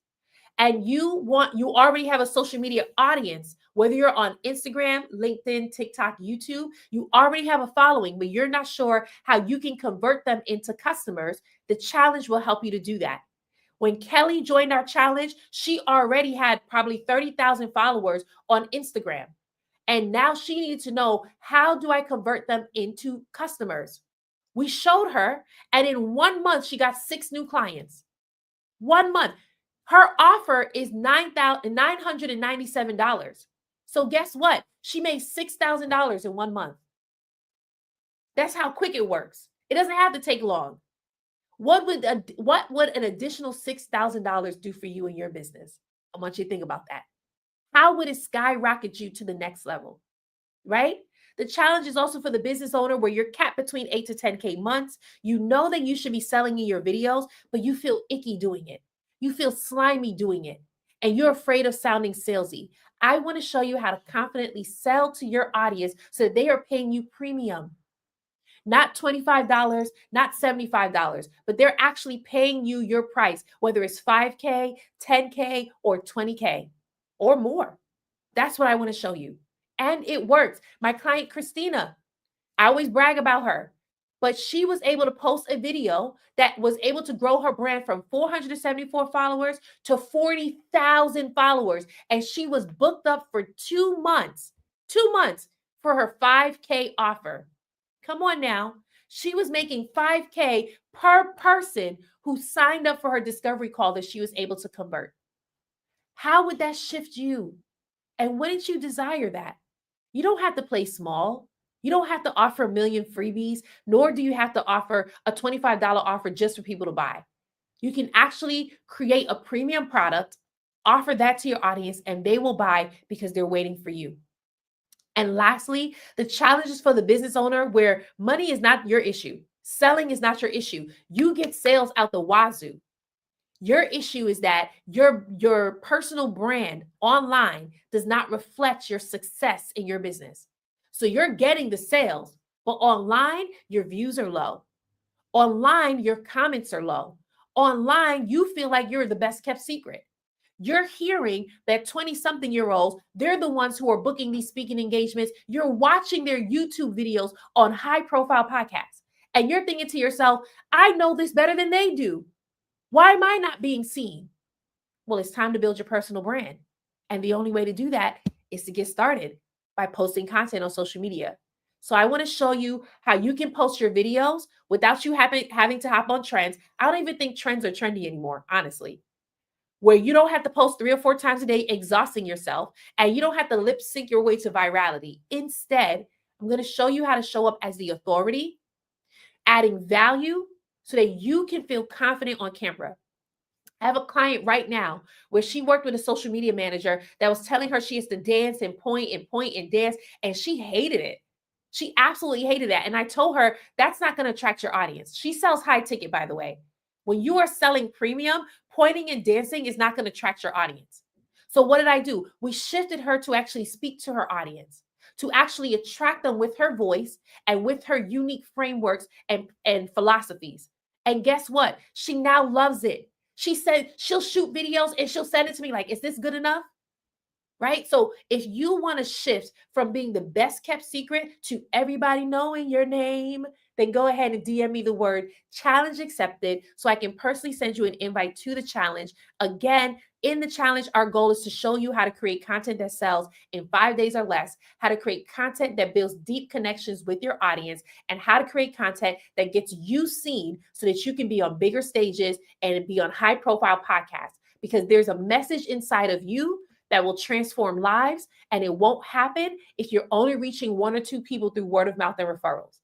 and you already have a social media audience, whether you're on Instagram, LinkedIn, TikTok, YouTube, you already have a following, but you're not sure how you can convert them into customers. The challenge will help you to do that. When Kelly joined our challenge, she already had probably 30,000 followers on Instagram. And now she needed to know, how do I convert them into customers? We showed her, and in 1 month, she got 6 new clients. 1 month. Her offer is $997. So guess what? She made $6,000 in 1 month. That's how quick it works. It doesn't have to take long. What would an additional $6,000 do for you in your business? I want you to think about that. How would it skyrocket you to the next level? Right? The challenge is also for the business owner where you're capped between 8 to 10K months. You know that you should be selling in your videos, but you feel icky doing it. You feel slimy doing it, and you're afraid of sounding salesy. I want to show you how to confidently sell to your audience so that they are paying you premium. Not $25, not $75, but they're actually paying you your price, whether it's 5K, 10K, or 20K or more. That's what I want to show you. And it works. My client, Christina, I always brag about her, but she was able to post a video that was able to grow her brand from 474 followers to 40,000 followers. And she was booked up for 2 months for her 5K offer. Come on now. She was making 5K per person who signed up for her discovery call that she was able to convert. How would that shift you? And wouldn't you desire that? You don't have to play small. You don't have to offer a million freebies, nor do you have to offer a $25 offer just for people to buy. You can actually create a premium product, offer that to your audience, and they will buy because they're waiting for you. And lastly, the challenges for the business owner where money is not your issue. Selling is not your issue. You get sales out the wazoo. Your issue is that your personal brand online does not reflect your success in your business. So you're getting the sales, but online your views are low. Online your comments are low. Online you feel like you're the best kept secret. You're hearing that 20 something year olds, they're the ones who are booking these speaking engagements. You're watching their YouTube videos on high profile podcasts. And you're thinking to yourself, I know this better than they do. Why am I not being seen? Well, it's time to build your personal brand. And the only way to do that is to get started by posting content on social media. So I want to show you how you can post your videos without you having to hop on trends. I don't even think trends are trendy anymore, honestly. Where you don't have to post 3 or 4 times a day, exhausting yourself, and you don't have to lip sync your way to virality. Instead, I'm going to show you how to show up as the authority, adding value so that you can feel confident on camera. I have a client right now where she worked with a social media manager that was telling her she has to dance and point and dance, and she hated it. She absolutely hated that. And I told her that's not going to attract your audience. She sells high ticket, by the way. When you are selling premium, pointing and dancing is not going to attract your audience. So what did I do? We shifted her to actually speak to her audience, to actually attract them with her voice and with her unique frameworks and philosophies. And guess what? She now loves it. She said she'll shoot videos and she'll send it to me like, is this good enough? Right? So if you want to shift from being the best kept secret to everybody knowing your name, then go ahead and DM me the word challenge accepted so I can personally send you an invite to the challenge. Again, in the challenge, our goal is to show you how to create content that sells in 5 days or less, how to create content that builds deep connections with your audience, and how to create content that gets you seen so that you can be on bigger stages and be on high profile podcasts. Because there's a message inside of you that will transform lives, and it won't happen if you're only reaching 1 or 2 people through word of mouth and referrals.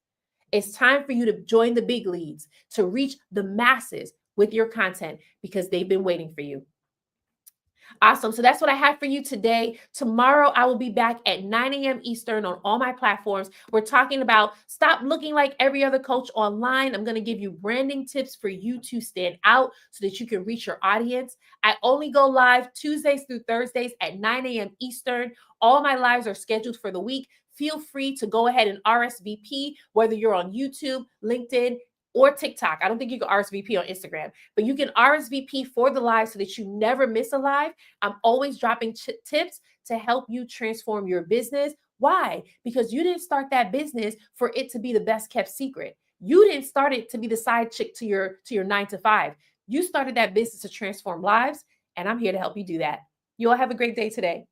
It's time for you to join the big leagues, to reach the masses with your content because they've been waiting for you. Awesome. So that's what I have for you today. Tomorrow, I will be back at 9 a.m. Eastern on all my platforms. We're talking about stop looking like every other coach online. I'm going to give you branding tips for you to stand out so that you can reach your audience. I only go live Tuesdays through Thursdays at 9 a.m. Eastern. All my lives are scheduled for the week. Feel free to go ahead and RSVP, whether you're on YouTube, LinkedIn, or TikTok. I don't think you can RSVP on Instagram, but you can RSVP for the live so that you never miss a live. I'm always dropping tips to help you transform your business. Why? Because you didn't start that business for it to be the best kept secret. You didn't start it to be the side chick to your 9 to 5. You started that business to transform lives, and I'm here to help you do that. You all have a great day today.